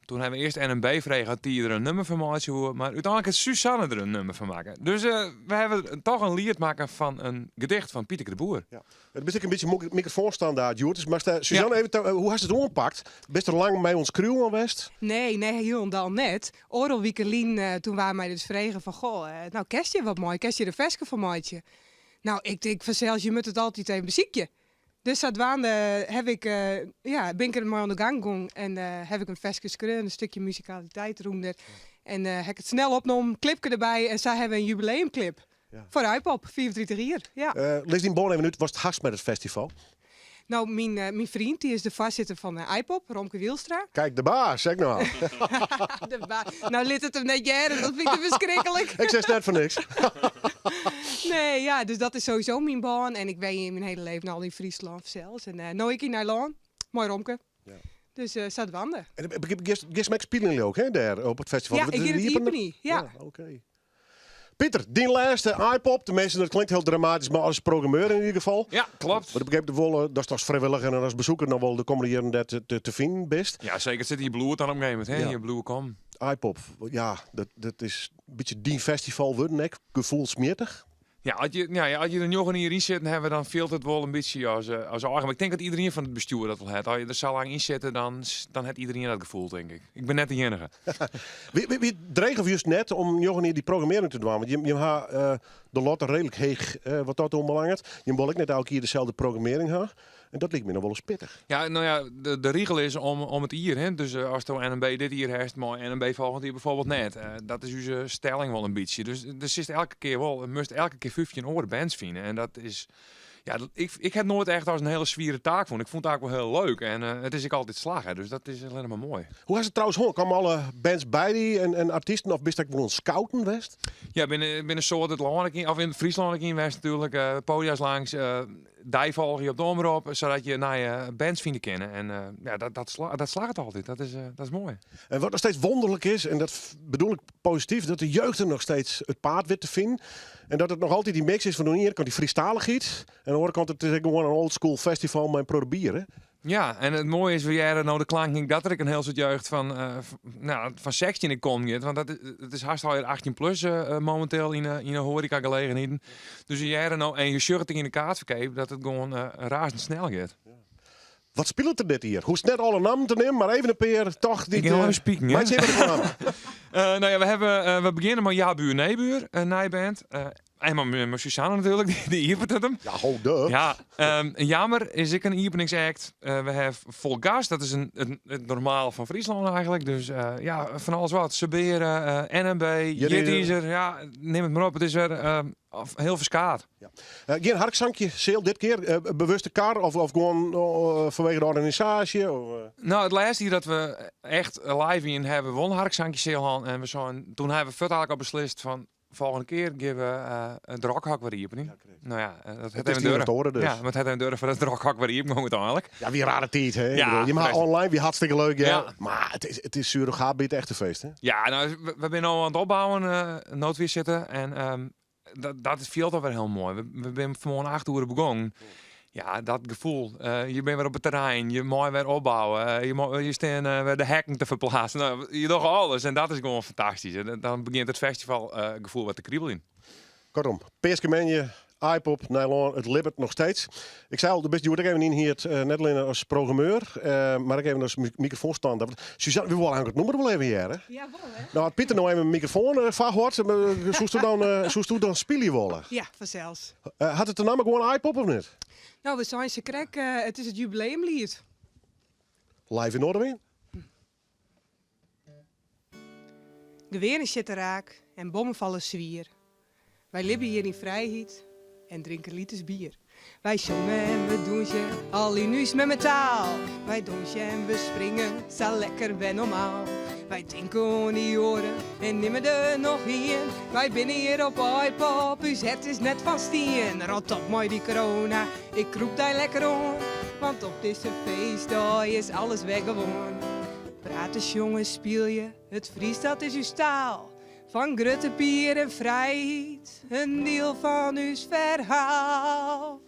toen hebben we eerst NNB vregen dat die er een nummer van maken. Maar uiteindelijk heeft Suzanne er een nummer van maken. Dus we hebben toch een lied maken van een gedicht van Pieter de Boer. Ja. Het is een beetje microfoonstandaard, Joert. Maar Suzanne, even hoe hast het opgepakt? Best er lang met ons crew geweest? Nee, helemaal net. Oral Wiekelien, toen waren mij dus vregen van... Goh, nou, kerst je wat mooi? Kerst je de veske van mooitje? Nou, ik denk vanzelfs, je moet het altijd even muziekje. Dus dat heb ik, ben ik er maar aan de gang gegaan. En heb ik een veske skreun, een stukje musicaliteit eronder. En heb ik het snel opgenomen, clipje erbij. En zij hebben een jubileumclip. Ja. Voor iPop, 34 jaar. Ja. Lees die bon even uit, was het haast met het festival? Nou, mijn vriend, die is de voorzitter van iPop, Romke Wielstra. Kijk, de baas, zeg nou. Nou, liet het hem net jaren, dat vind ik te verschrikkelijk. Ik zeg net voor niks. Nee, ja, dus dat is sowieso mijn baan. En ik ben in mijn hele leven al in Friesland zelfs. En nou ik in Nijloon, mooi Romke. Ja. Dus zat wanden. En Gismek spelen jullie ook, hè, daar op het festival? Ja, ik in het Iepenie, ja. Oké. Pieter, die laatste iPop, tenminste dat klinkt heel dramatisch, maar als programmeur in ieder geval. Ja, klopt. Maar ik begreep de volle, dat is toch vrijwillig en als bezoeker nog wel de komende jaren dat te vinden best. Ja, zeker. Het zit hier bloed aan op een gegeven moment, hè? Ja. Je bloed kom. iPop, ja, dat is een beetje die festival worden, hè? Gevoelsmeertig. Ja, als je er nog hierin zit, dan hebben we dan veel het wel een beetje als eigen. Maar ik denk dat iedereen van het bestuur dat wel heeft. Als je er zo lang in zit, dan heeft iedereen dat gevoel, denk ik. Ik ben net de enige. Wie dreig of juist net om jongen die programmering te doen? Want je hebt de lotte redelijk heeg wat dat onbelangrijk. Je wil ik net elke keer dezelfde programmering hebben. En dat lijkt me nog wel eens pittig. Ja, nou ja, de regel is om het hier. Hè? Dus als de NNB dit hier heeft, maar NNB volgend hier bijvoorbeeld net. Dat is onze stelling wel een beetje. Dus is elke keer wel, moest elke keer 15 oren bands vinden. En dat is... Ja, ik heb nooit echt als een hele zwiere taak vond. Ik vond het eigenlijk wel heel leuk. En het is ik altijd slagen. Dus dat is alleen maar mooi. Hoe is het trouwens hoor? Komen alle bands bij die en artiesten? Of best dat gewoon scouten west? Ja, binnen soort het land of in Friesland in West natuurlijk. Podia's langs. volg je op de omroep, zodat je naar je bands vinden kennen. En dat slaagt altijd. Dat is mooi. En wat nog steeds wonderlijk is, en dat bedoel ik positief, dat de jeugd er nog steeds het paard weet te vinden. En dat het nog altijd die mix is van de ene kant die Friestalig iets. En aan de andere kant het is gewoon een old school festival met proberen. Ja, en het mooie is, we jaren nou de klanking dat er ik een heel soort jeugd van 16 in kom. Want het is hartstikke 18 plus momenteel in de horeca gelegenheden. Dus we jaren nou en je shirt in de kaartverkeer dat het gewoon razendsnel gaat. Wat speelt er dit hier? Hoe is het net alle namen te nemen, maar even een peer toch die. Ik ga even spieken, hè? We beginnen met Ja Buur Neebuur, een nijband. Eenmaal met Susanne natuurlijk, die hielp het hem. Ja, ho, duh. Ja, Jammer is ik een openingsact. We hebben Vol Gas, dat is het normaal van Friesland eigenlijk. Dus van alles wat. Saberen, NMB, Jettiezer, ja, neem het maar op. Het is weer heel verskaat. Ja. Geen harkzankje, Seel, dit keer? Bewuste kar of gewoon vanwege de organisatie? Nou, het laatste hier dat we echt live in hebben won harkzankje Seel. En toen hebben we vertaal al beslist van volgende keer geven we het rokhak weer hier. Ja, nou ja, dat het is niet te horen dus. Ja, maar het heeft durven het rokhak weer hier uiteindelijk. Ja, wie rare tijd, hè? Ja, je maakt online, wie hartstikke leuk, ja. Ja. Maar het is surrogaat bij het echte feest, hè? Ja, nou, we zijn al aan het opbouwen, noodweer zitten. En dat is veel toch weer heel mooi. We zijn vanmorgen 8 uur begonnen. Ja, dat gevoel. Je bent weer op het terrein, je moet weer opbouwen, je staat weer de hekken te verplaatsen. Nou, je doet alles en dat is gewoon fantastisch. En dan begint het festivalgevoel wat te kriebelen. Kortom, Peerskemenje, iPop, Nylon, het libbert nog steeds. Ik zei al, de beste ik even in hier, net alleen als programmeur, maar ik even als microfoon staan. Suzanne, we willen eigenlijk het nummer wel even hier, hè? Ja, wel hè? Nou, had Pieter nou even een microfoon vasthoort, zoest u dan spelen willen? Ja, vanzelfs. Had het de naam gewoon iPop of niet? Nou, we zijn ze krek. Het is het jubileumlied. Live in Noorderwien? Geweren zitten raak en bommen vallen zwier. Wij libben hier in vrijheid en drinken liters bier. Wij zongen en we doen ze al in huis met metaal. Wij dansen en we springen, zo lekker ben normaal. Wij denken aan die oren en nemen er nog in. Wij binnen hier op iPop, uw het is net van steen. Rot op mooi die corona, ik roep daar lekker om. Want op deze feestdag is alles weggewoon. Praat eens jongens, speel je, het Fries dat is uw staal. Van grutte bier en vrijheid, een deel van uw verhaal.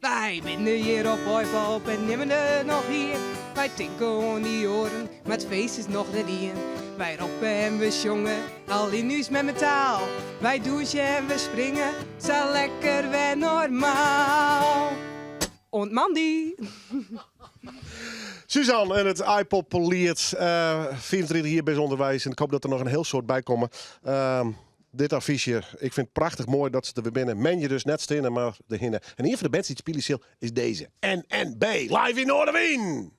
Wij binnen hier op iPop en nemen er nog hier. Wij tinken aan die oren, maar het feest is nog net in. Wij roppen en we zongen, al in huis met metaal. Wij douchen en we springen, zo lekker weer normaal. Ontmandi. Suzanne en het iPop-lied, 24 hier bij onderwijs. En ik hoop dat er nog een heel soort bij komen. Dit affiche, ik vind het prachtig mooi dat ze er weer binnen. Men je dus net stenen, maar de hinnen. En een van de bands die het spelen is deze. NNB, live in Noorderwien.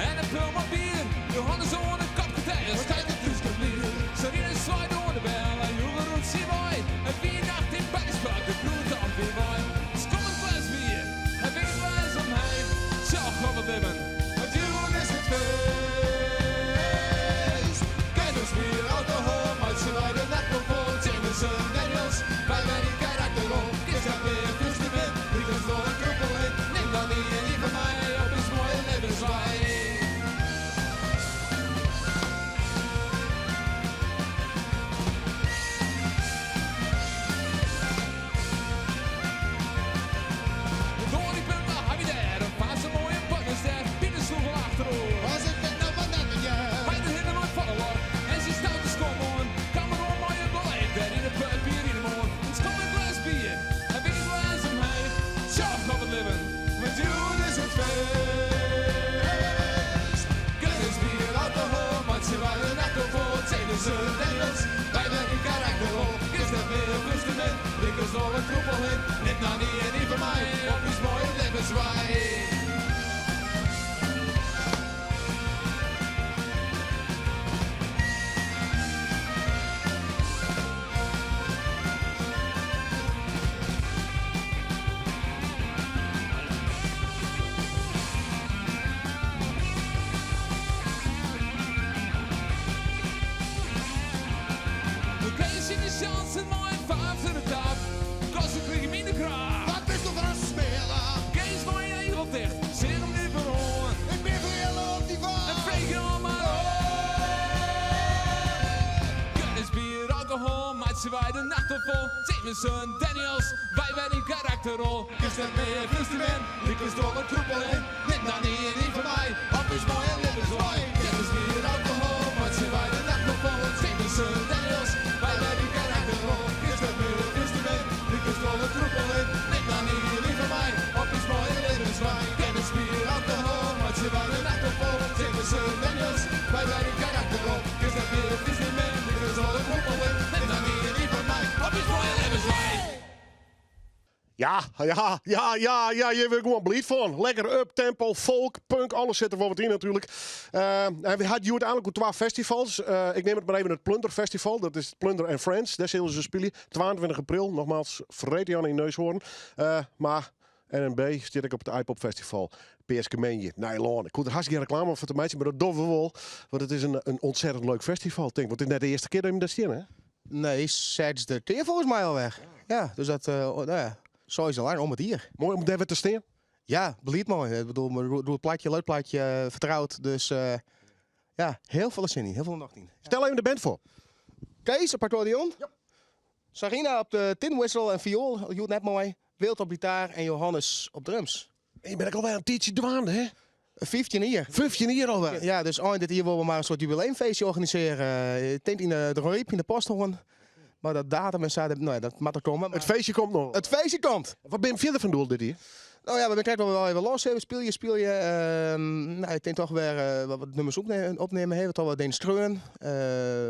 En een pul wat bier, Johannes on een kop getijden. Kijk het dus nog meer. Serine zwaait door de bel, en jongen roept zie mooi. En 4 nacht in Bijspark, de bloed dan weer mooi. Kom een glas bier, en weet je waar is om mij. Zo, gaan we leven. Want jullie is het feest. Kijk ons weer alcohol, maar ze rijden net nog vol. Jameson, Daniels, wij zijn die karakterrol. Is dat weer dus de wind, die ons door een kruppel in. Neem dan niet en niet van mij, op eens mooie levenswij. Door die punten heb je daar een paar zo mooie buttons daar. Pieter sloeg al achterover. Als ik het nou van net met jou. Hij de hinder moet vallen hoor. En ze stout de skommen. Kan me nog mooie beleid daar in de pub hier in de moor. Een schop een glas bier. En weet je waar is om mij. Zo gaan we leven. Met jou is het feest. Kijk eens bier, alcohol. Maar ze waren net al voor. Jameson, Daniels. Wij zijn die karakterrol. Is dat weer een instrument. Ik was nog een troepel in. Net nou niet en niet van mij. Op is mooie levenswij. We kregen zien de chance en mooi vijf in de tap. Kosten kreeg je minder kracht. Wat is toch een spelen? Kees mooi egel dicht, zeg hem nu verhoren. Ik ben voor jou op die van. En vreeg je allemaal Kennis, bier, alcohol, maat ze wij de nacht op vol. Jameson, Daniels, wij werden in karakterrol. Is dat meer instrument? Ik was door een troepel in. Net nou niet en niet van mij. Op is mooi en levenswaai. Kennis, bier, alcohol, maat ze wij de nacht op vol. Jameson, Daniels, wij werden in karakterrol. Is dat meer instrument? Ik was door een troepel in. Net nou niet en niet van mij. Op is mooi en levenswaai. Kennis, bier, alcohol, maat ze wij de nacht op vol. Jameson, Daniels, wij werden in karakterrol. Is dat meer instrument? Ik was door een troepel in. Net nou niet en niet van mij. Op is mooi en levenswaai. Ja, je wil gewoon blied van. Lekker up-tempo, folk, punk, alles zit er wel wat in natuurlijk. En we hadden uiteindelijk ook 2 festivals. Ik neem het maar even het Plunder Festival. Dat is Plunder and Friends. Daar zullen ze spelen. 22 april, nogmaals, verreten Jan in Neushoorn. Maar NNB zit ik op het iPop Festival. PSK Menje, Nylon. Ik kon er hartstikke reclame voor te maken, maar dat doen we wel. Want het is een ontzettend leuk festival, denk ik. Want het is net de eerste keer dat je hem daar ziet, hè? Nee, sinds de keer volgens mij alweer. Ja, dus dat, nou ja, zo is het lang om het hier. Mooi om daar weer te staan. Ja, belied mooi. Ik bedoel, doe het plaatje, leuk plaatje, vertrouwd. Dus ja, heel veel zin in, heel veel nacht in. Stel even de band voor. Kees op accordeon. Ja. Sarina op de tinwissel en viool, dat doet net mooi. Wild op gitaar en Johannes op drums. En je bent alweer een tijdje dwaan, hè? 15 hier. 15 hier alweer. Ja, dus dit hier willen we maar een soort jubileumfeestje organiseren. Ik denk in de Riep in de Posthoorn. Maar dat datum en zo, nou ja, dat moet er komen. Maar Het feestje komt nog. het feestje komt. Wat ben je verder van doel dit hier? Nou ja, we kijken wel even los. Speel je. Nou, ik denk toch weer wat nummers opnemen. Hebben toch wat Deens Streun.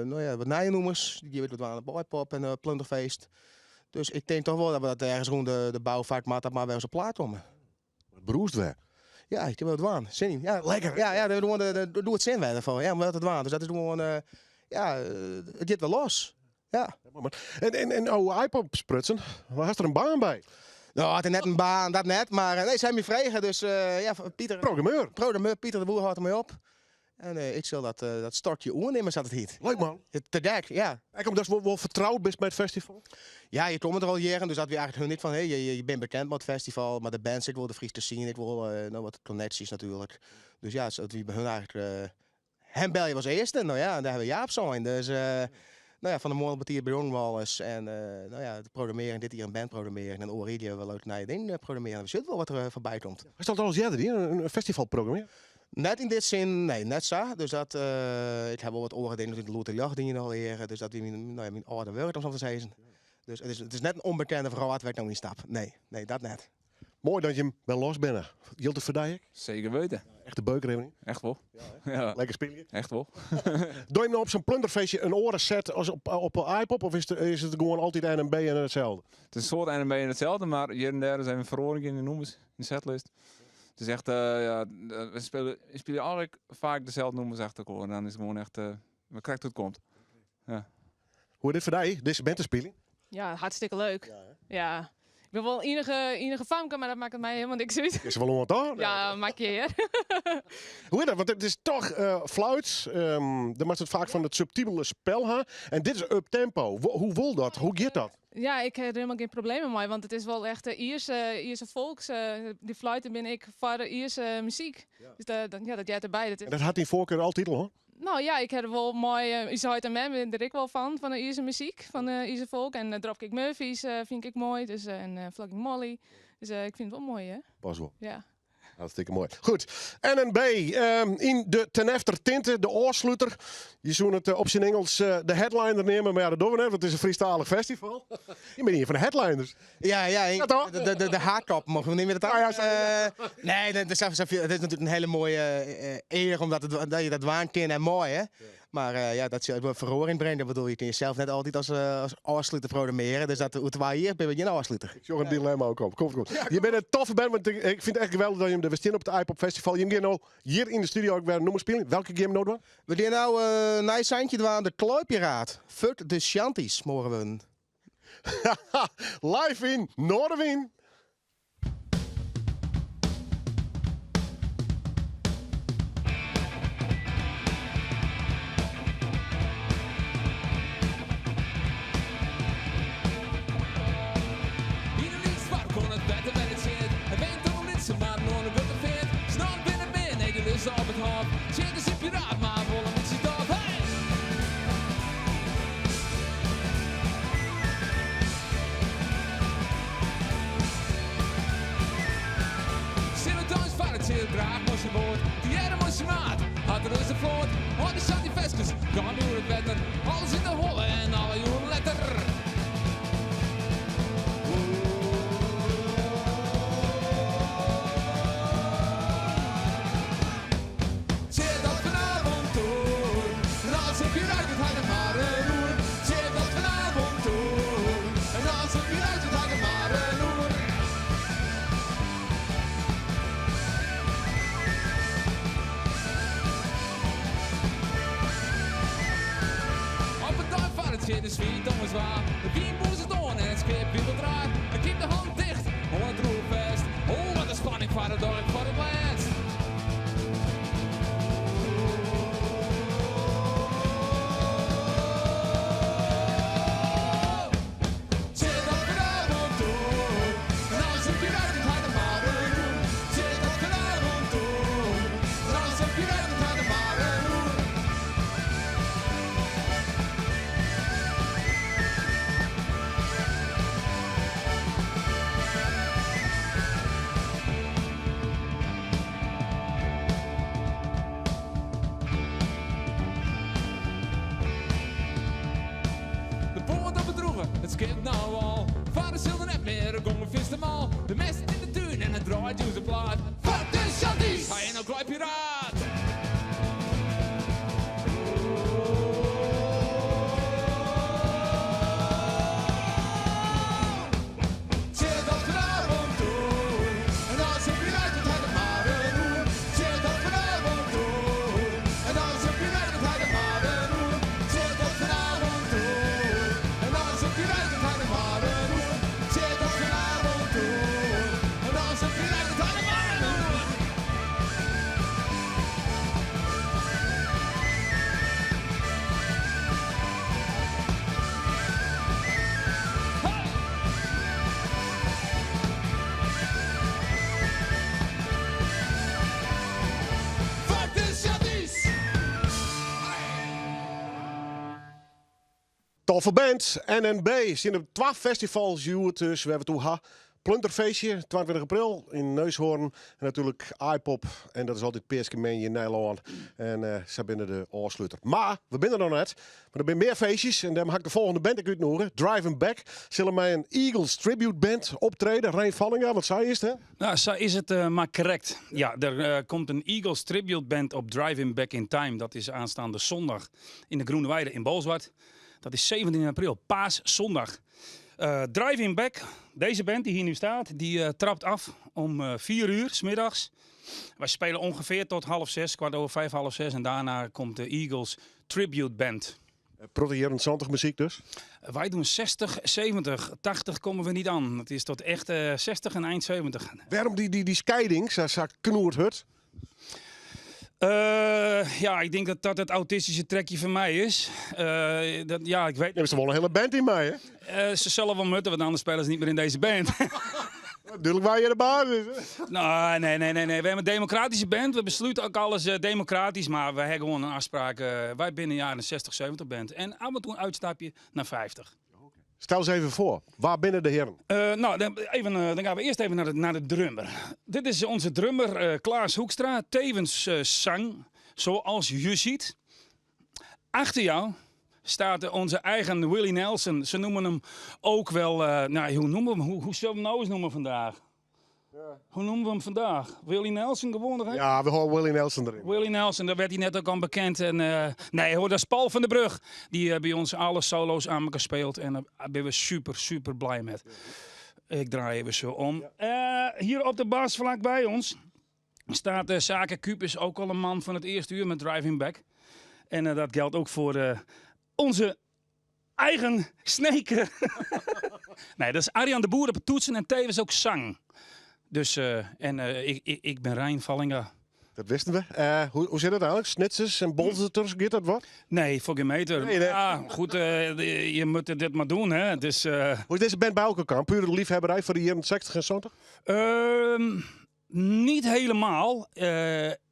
Nou ja, wat nijennoemers. Die weten wat aan de boypop en plunderfeest. Dus ik denk toch wel dat we dat ergens rond de bouwvaart maar weer eens op plaat komen. Het broest weer. Ja, ik heb wel het waan. Zin in. Ja, Lekker. Ja, doe het zin wij ervan. Ja, maar het waan. Dus dat is gewoon, ja, het gaat wel los. Ja. En oude iPop sprutsen, waar had er een baan bij? Nou, het is net een baan, dat net. Maar nee, zijn me vregen. Dus ja, Pieter. Programmeur. Pieter de Boer houdt ermee op. En ik zal dat stortje oernemen, zat het hier. Leuk man. Te dek, ja. Ik kom dus wel vertrouwd best bij het festival. Ja, je komt er al jaren, dus dat we eigenlijk hun niet van, hey, je bent bekend met het festival, maar de band zit wel, de Fries te zien, ik wil nou, wat connecties natuurlijk. Dus ja, dat we bij hun eigenlijk, hem bel je was eerste, nou ja, en daar hebben we Jaap zijn. Dus nou ja, van de morgen betier bij Jongwallers en nou ja, de programmering, dit hier een band programmeren en Aurelia wel uit naar je ding programmeren. We zullen wel wat er voorbij komt. Is dat al eens eerder hier, een festivalprogramma? Net in dit zin, nee, net zo. Dus dat, ik heb wel wat oren in de Loterjacht dingen al leren. Dus dat mijn oude werkt om zo te zeggen. Dus het is net een onbekende vrouw waar ik nou niet stap. Nee, dat net. Mooi dat je hem wel los bent. Jilt het verdijk? Zeker weten. Echte beuker, Echt wel. Ja. Lekker spelen. Echt wel. Doe je nou op zo'n plunderfeestje een orenset als op een iPop? Of is het gewoon altijd NMB en hetzelfde? Het is een soort NMB en hetzelfde, maar hier en daar zijn we verhoring in de noemers, in de setlist. Het is echt, ja, we spelen eigenlijk vaak dezelfde nummers achter elkaar. En dan is het gewoon echt, we krijgen hoe het komt. Ja. Hoe is dit voor jou, deze bandenspeling? Ja, hartstikke leuk. Ja. Ik ben wel enige famke, maar dat maakt het mij helemaal niks uit. Is er wel iemand aan? Ja, maak je heer. Hoe is dat? Want het is toch fluit. Dan maakt het vaak van het subtiele spel. Hè? En dit is up-tempo. Hoe wil dat? Hoe gaat dat? Ja, ik heb er helemaal geen problemen mee, want het is wel echt Ierse volks. Die fluiten ben ik voor de Ierse muziek. Ja. Dus dat jij erbij. Dat is... En dat had die voorkeur altijd al, hoor. Nou ja, ik heb er wel mooi Ierse Huid en Man, ben er ik wel van de Ierse muziek, van de Ierse volk. En Dropkick Murphys vind ik mooi, dus, en Flogging Molly. Dus ik vind het wel mooi, hè? Pas wel. Ja. Hartstikke mooi. Goed. NNB in de ten efter tinten, de oorsluiter. Je zou het op zijn Engels de headliner nemen, maar ja, dat doen we net, want het is een freestalig festival. Je bent hier van de headliners. Ja, de haarkap mogen we niet meer dat nee, dat is natuurlijk een hele mooie eer, omdat dat je dat waan kan en mooi, hè. Ja. Maar ja, dat je verhoring brengt, dat bedoel je kan jezelf net altijd als afsluiter programmeren. Dus dat hoe wij hier ben je geen afsluiter. Ik zag een dilemma ook op. Kom. Ja, je bent een toffe band, want ik vind het echt geweldig dat je hem er wist in op het iPop Festival. Je hebt nou hier in de studio ook weer een nummer spelen. Welke game nou doen? We doen nou een nice seintje aan de Kluipiraat. Fuck de Shanties, morgen we. Live in Noorderwien. Op het hoofd, zit dus in piraat, maar wollen met z'n dood. Hey! Sinneldans van het zeer draag moest je boord, die ere moest je maat. Had er dus een vloot, want die zat die vestjes, kan door het wetter. Alles in de holle en alle jongen letter. De sweet om zwaar, de wienboes is door en het schip wiebelt raar. Ik keep de hand dicht, hoor het roer vast. Oh, wat een spanning voor het dorp, voor het laatst. Zit dat vanavond door, en als ik je uit het harde maren doen. Zit dat vanavond door, en als ik je uit het harde maren doen. Het skip nou al, vader zullen net meer, gongen vis de mal. De mest in de tuin en het draait uit de plaat. Fuck de shanties! Ga je nou Kluipiraat? Zit dat vanavond door, en als ik weer uit het harde maren doen. Zit dat vanavond door, en als ik weer uit het harde maren doen. Zit dat vanavond door, en als ik weer uit het harde maren doen. Zit dat vanavond door, en als ik weer uit het harde maren doen. Fuck de shanties! Toffe band, NNB. Zien op 12 festivals, dus we hebben toen Plunderfeestje, 22 april in Neushoorn. En natuurlijk iPop. En dat is altijd Peerske Menje in Nederland. En ze binnen de oorsluiter. Maar, we zijn er nog net. Maar er zijn meer feestjes. En dan ga ik de volgende band ik uitnodigen. Driving Back. Zullen mij een Eagles Tribute Band optreden. Rein Vallinga, wat zei je hè? Nou, zo is het maar correct. Ja, er komt een Eagles Tribute Band op Driving Back in Time. Dat is aanstaande zondag in de Groene Weide in Bolsward. Dat is 17 april, Paaszondag. Driving Back, deze band die hier nu staat, die trapt af om 4 uur 's middags Wij spelen ongeveer tot 5:30, 5:15, 5:30. En daarna komt de Eagles Tribute Band. Protegerend zondag muziek dus? Wij doen 60, 70, 80 komen we niet aan. Het is tot echt 60 en eind 70. Waarom die scheiding, zo knoert het? Ja, ik denk dat dat het autistische trekje van mij is. Ja, ik weet. Je hebt er wel een hele band in mij, hè? Ze zullen wel moeten, want anders spelen ze niet meer in deze band. Natuurlijk waar je de basis. Nou, nee. We hebben een democratische band. We besluiten ook alles democratisch, maar we hebben gewoon een afspraak. Wij binnen jaren 60, 70 band. En af en toe een uitstapje naar 50. Stel eens even voor, waar binnen de heren? Dan gaan we eerst even naar de drummer. Dit is onze drummer Klaas Hoekstra, tevens zang, zoals je ziet. Achter jou staat onze eigen Willie Nelson. Ze noemen hem ook wel, hoe noemen we hem? Hoe zullen we hem nou eens noemen vandaag? Ja. Hoe noemen we hem vandaag? Willie Nelson gewoon? Hè? Ja, we horen Willie Nelson erin. Willie Nelson, daar werd hij net ook aan bekend. En, nee hoor, dat is Paul van der Brug. Die bij ons alle solo's aan elkaar speelt. En daar ben we super blij met. Ik draai even zo om. Hier op de bas vlakbij ons staat Sake Kupus, ook al een man van het eerste uur met Driving Back. En dat geldt ook voor onze eigen Sneke. Nee, dat is Arjan de Boer op het toetsen en tevens ook zang. Dus, ik ben Rijn Vallinga. Dat wisten we. Hoe zit het eigenlijk? Snitsers en bolzeters, gaat dat wat? Nee, voor geen meter. Nee. Ja, goed, je moet dit maar doen, hè. Dus, hoe is deze band bij elkaar gekomen? Pure liefhebberij voor de jaren 60 en 70? Niet helemaal.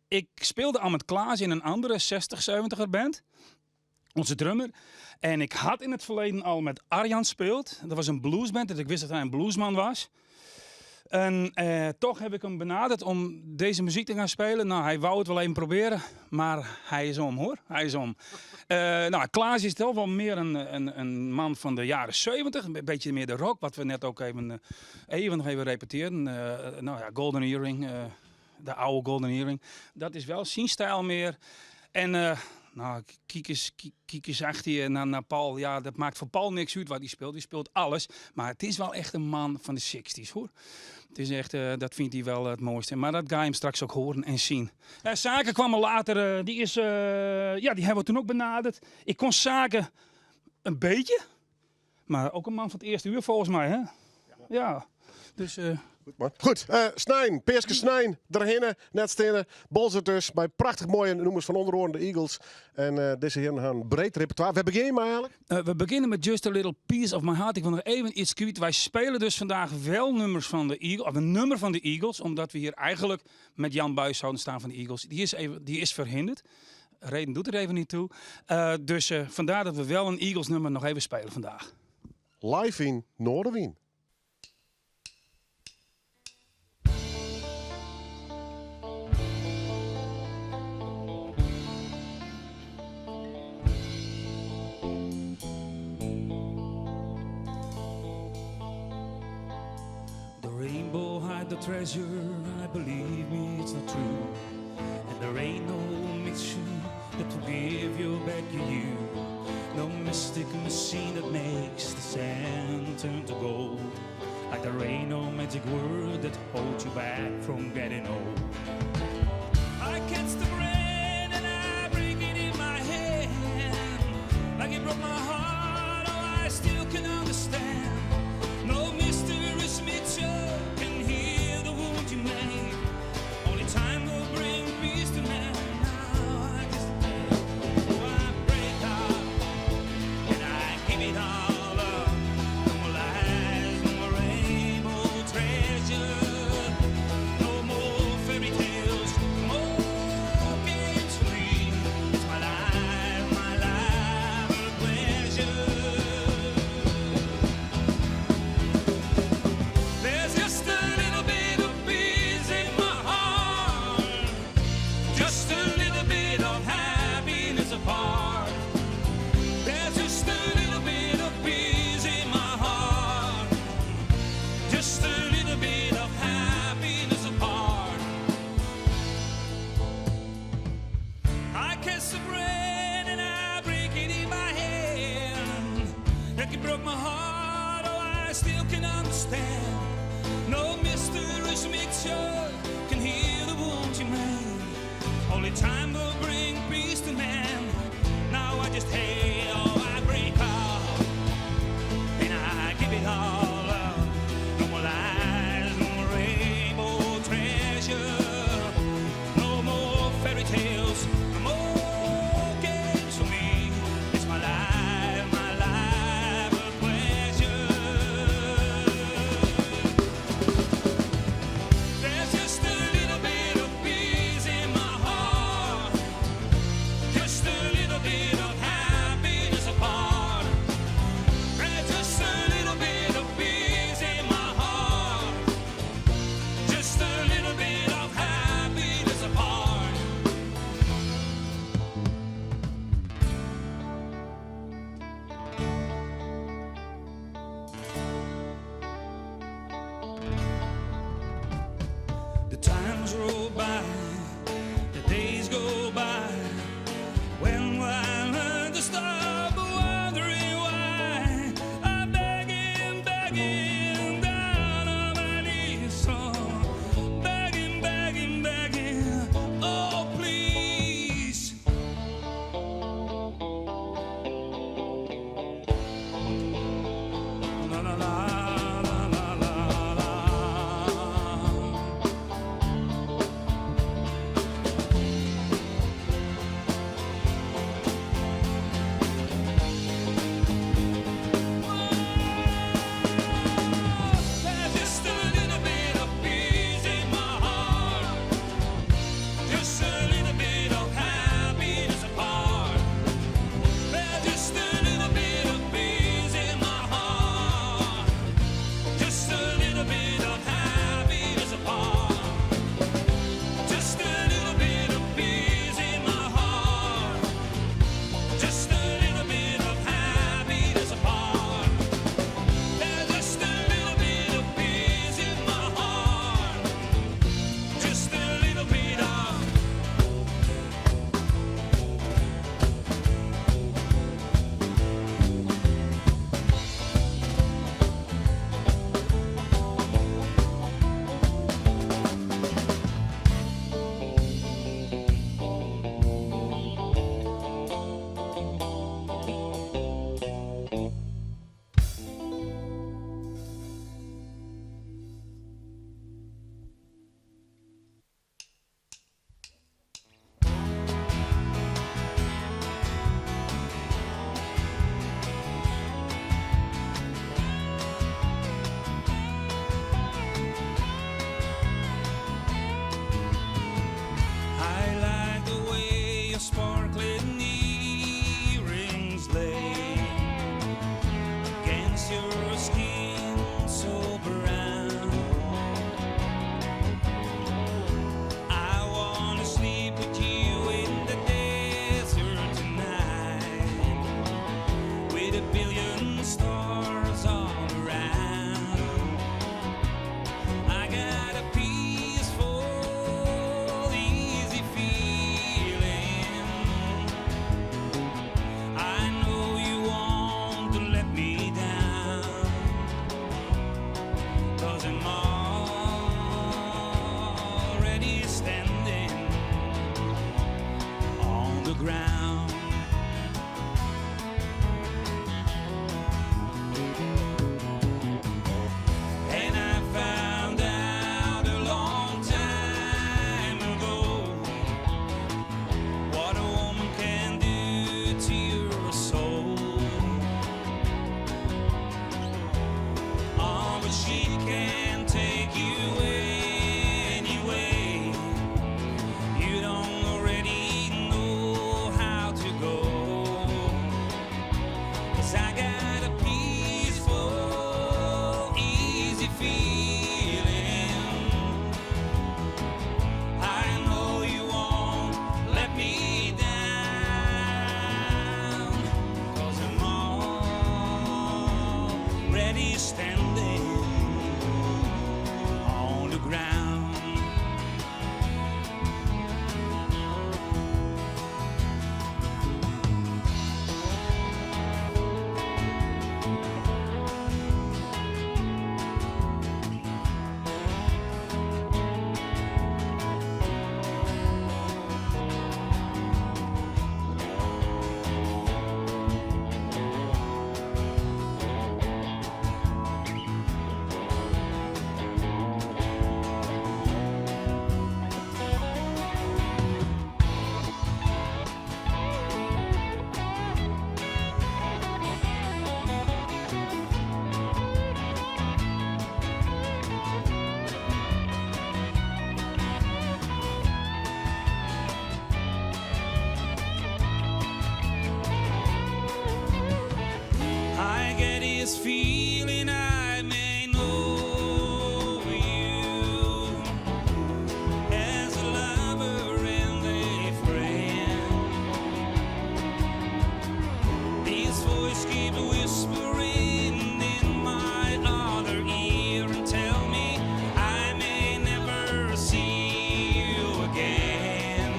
Ik speelde al met Klaas in een andere 60-70er band. Onze drummer. En ik had in het verleden al met Arjan gespeeld. Dat was een bluesband, dus ik wist dat hij een bluesman was. En toch heb ik hem benaderd om deze muziek te gaan spelen. Nou, hij wou het wel even proberen, maar hij is om hoor. Hij is om. Klaas is toch wel meer een man van de jaren 70. Een beetje meer de rock, wat we net ook even nog even repeteren. Golden Earring, de oude Golden Earring. Dat is wel zijn stijl meer. En kijk eens achter je naar Paul. Ja, dat maakt voor Paul niks uit wat hij speelt. Die speelt alles. Maar het is wel echt een man van de 60s, hoor. Het is echt, dat vindt hij wel het mooiste. Maar dat ga je hem straks ook horen en zien. Zaken kwam er later. Die hebben we toen ook benaderd. Ik kon Zaken een beetje. Maar ook een man van het eerste uur, volgens mij, hè? Ja. Dus... Goed, man. Goed, Snijn, Peerske Snijn, daarheen, net stenen, bolzeters, bij prachtig mooie noemers van onderhoorn, de Eagles. En deze heren hebben een breed repertoire. We beginnen maar eigenlijk? We beginnen met Just a Little Piece of My Heart. Ik wil nog even iets kwijt. Wij spelen dus vandaag wel nummers van de Eagles, of een nummer van de Eagles, omdat we hier eigenlijk met Jan Buijs zouden staan van de Eagles. Die is verhinderd. Reden doet er even niet toe. Dus vandaar dat we wel een Eagles nummer nog even spelen vandaag. Live in Noorderwien. The treasure, I believe me, it's not true. And there ain't no mixture that will give you back you. No mystic machine that makes the sand turn to gold. Like there ain't no magic word that holds you back from getting old. I catch the rain and I break it in my hand. Like it broke my heart, oh I still can understand. No mysterious mixture can heal the wound you made. Only time will bring peace to man. Now I just I break up and I give it all up. No more lies, no more rainbow treasure, no more fairy tales. Only time will bring peace to man. Now I just hate, I break off, and I give it all up. No more lies, no more rainbow treasure, no more fairy tales, no more games for me. It's my life of pleasure. There's just a little bit of peace in my heart, just a little bit of happiness. this feeling I may know you as a lover and a friend. This voice keeps whispering in my other ear and tell me I may never see you again.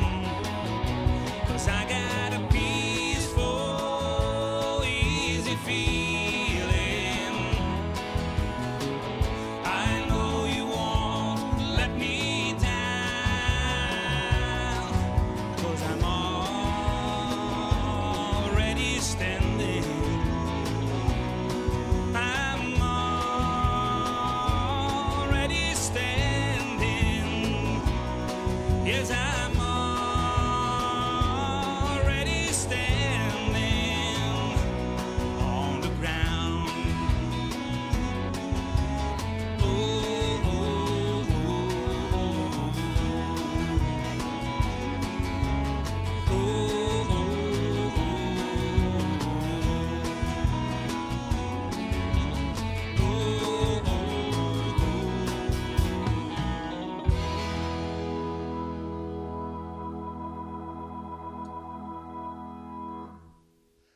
'Cause I got a peaceful, easy feeling. I know you won't let me down. 'Cause I'm already standing. I'm already standing. Yes, I'm already standing on the ground. Oh, oh,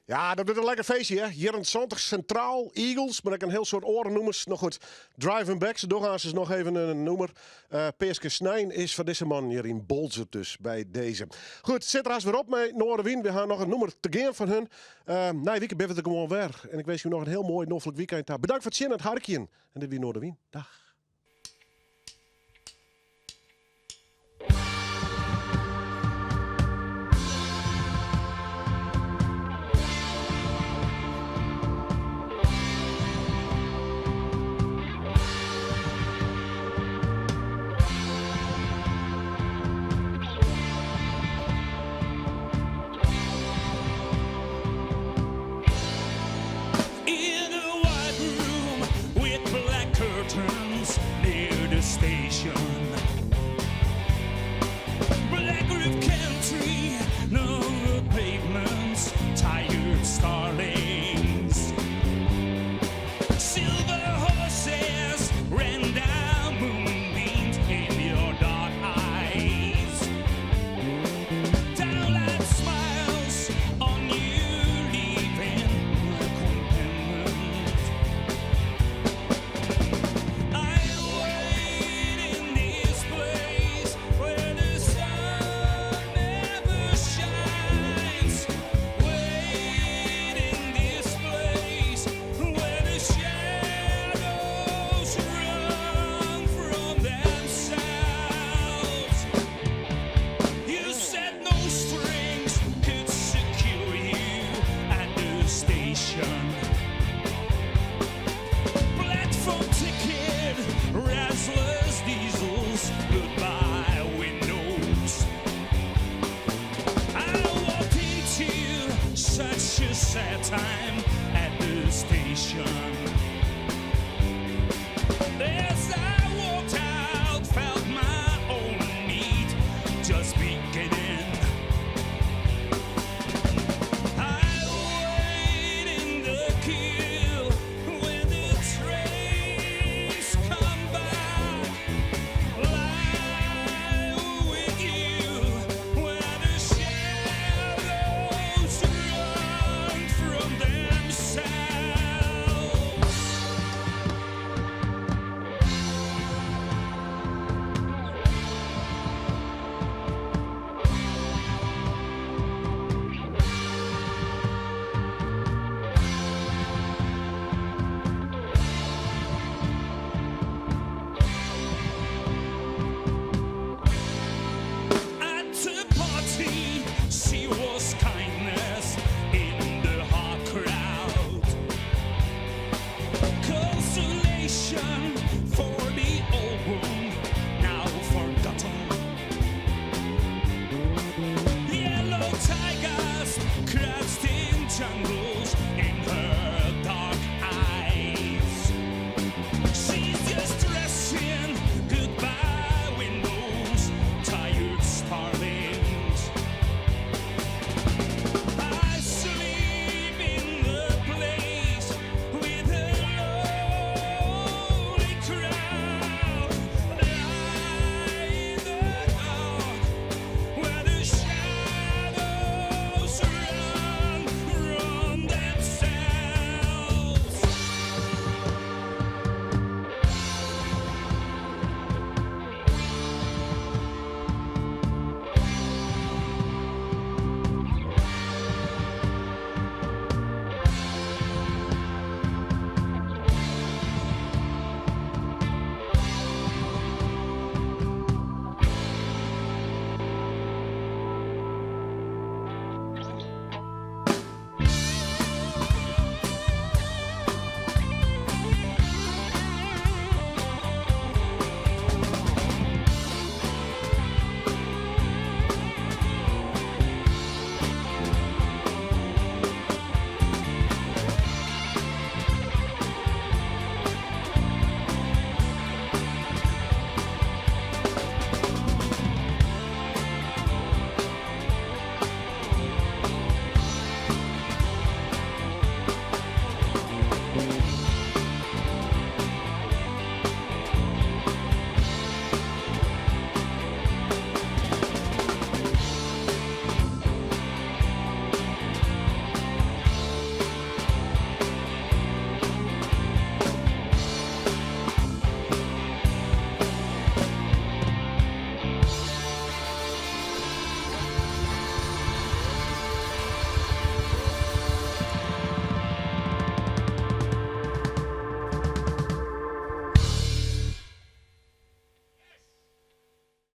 Ja, dat wordt een lekker feestje, hè? Hier in Zondag Centraal, Eagles, maar ik een heel soort orennoemers. Nog goed, Driving Back, ze doorgaan ze nog even een noemer. PSK Snijn is van deze man hier in Bolzert dus, bij deze. Goed, zit er als weer op met Noorderwien. We gaan nog een noemer te gaan van hun. Na weekend ben we er gewoon weer. En ik wens u nog een heel mooi, noffelijk weekend. Bedankt voor het zien en het harkje. En dit weer Noorderwien. Dag.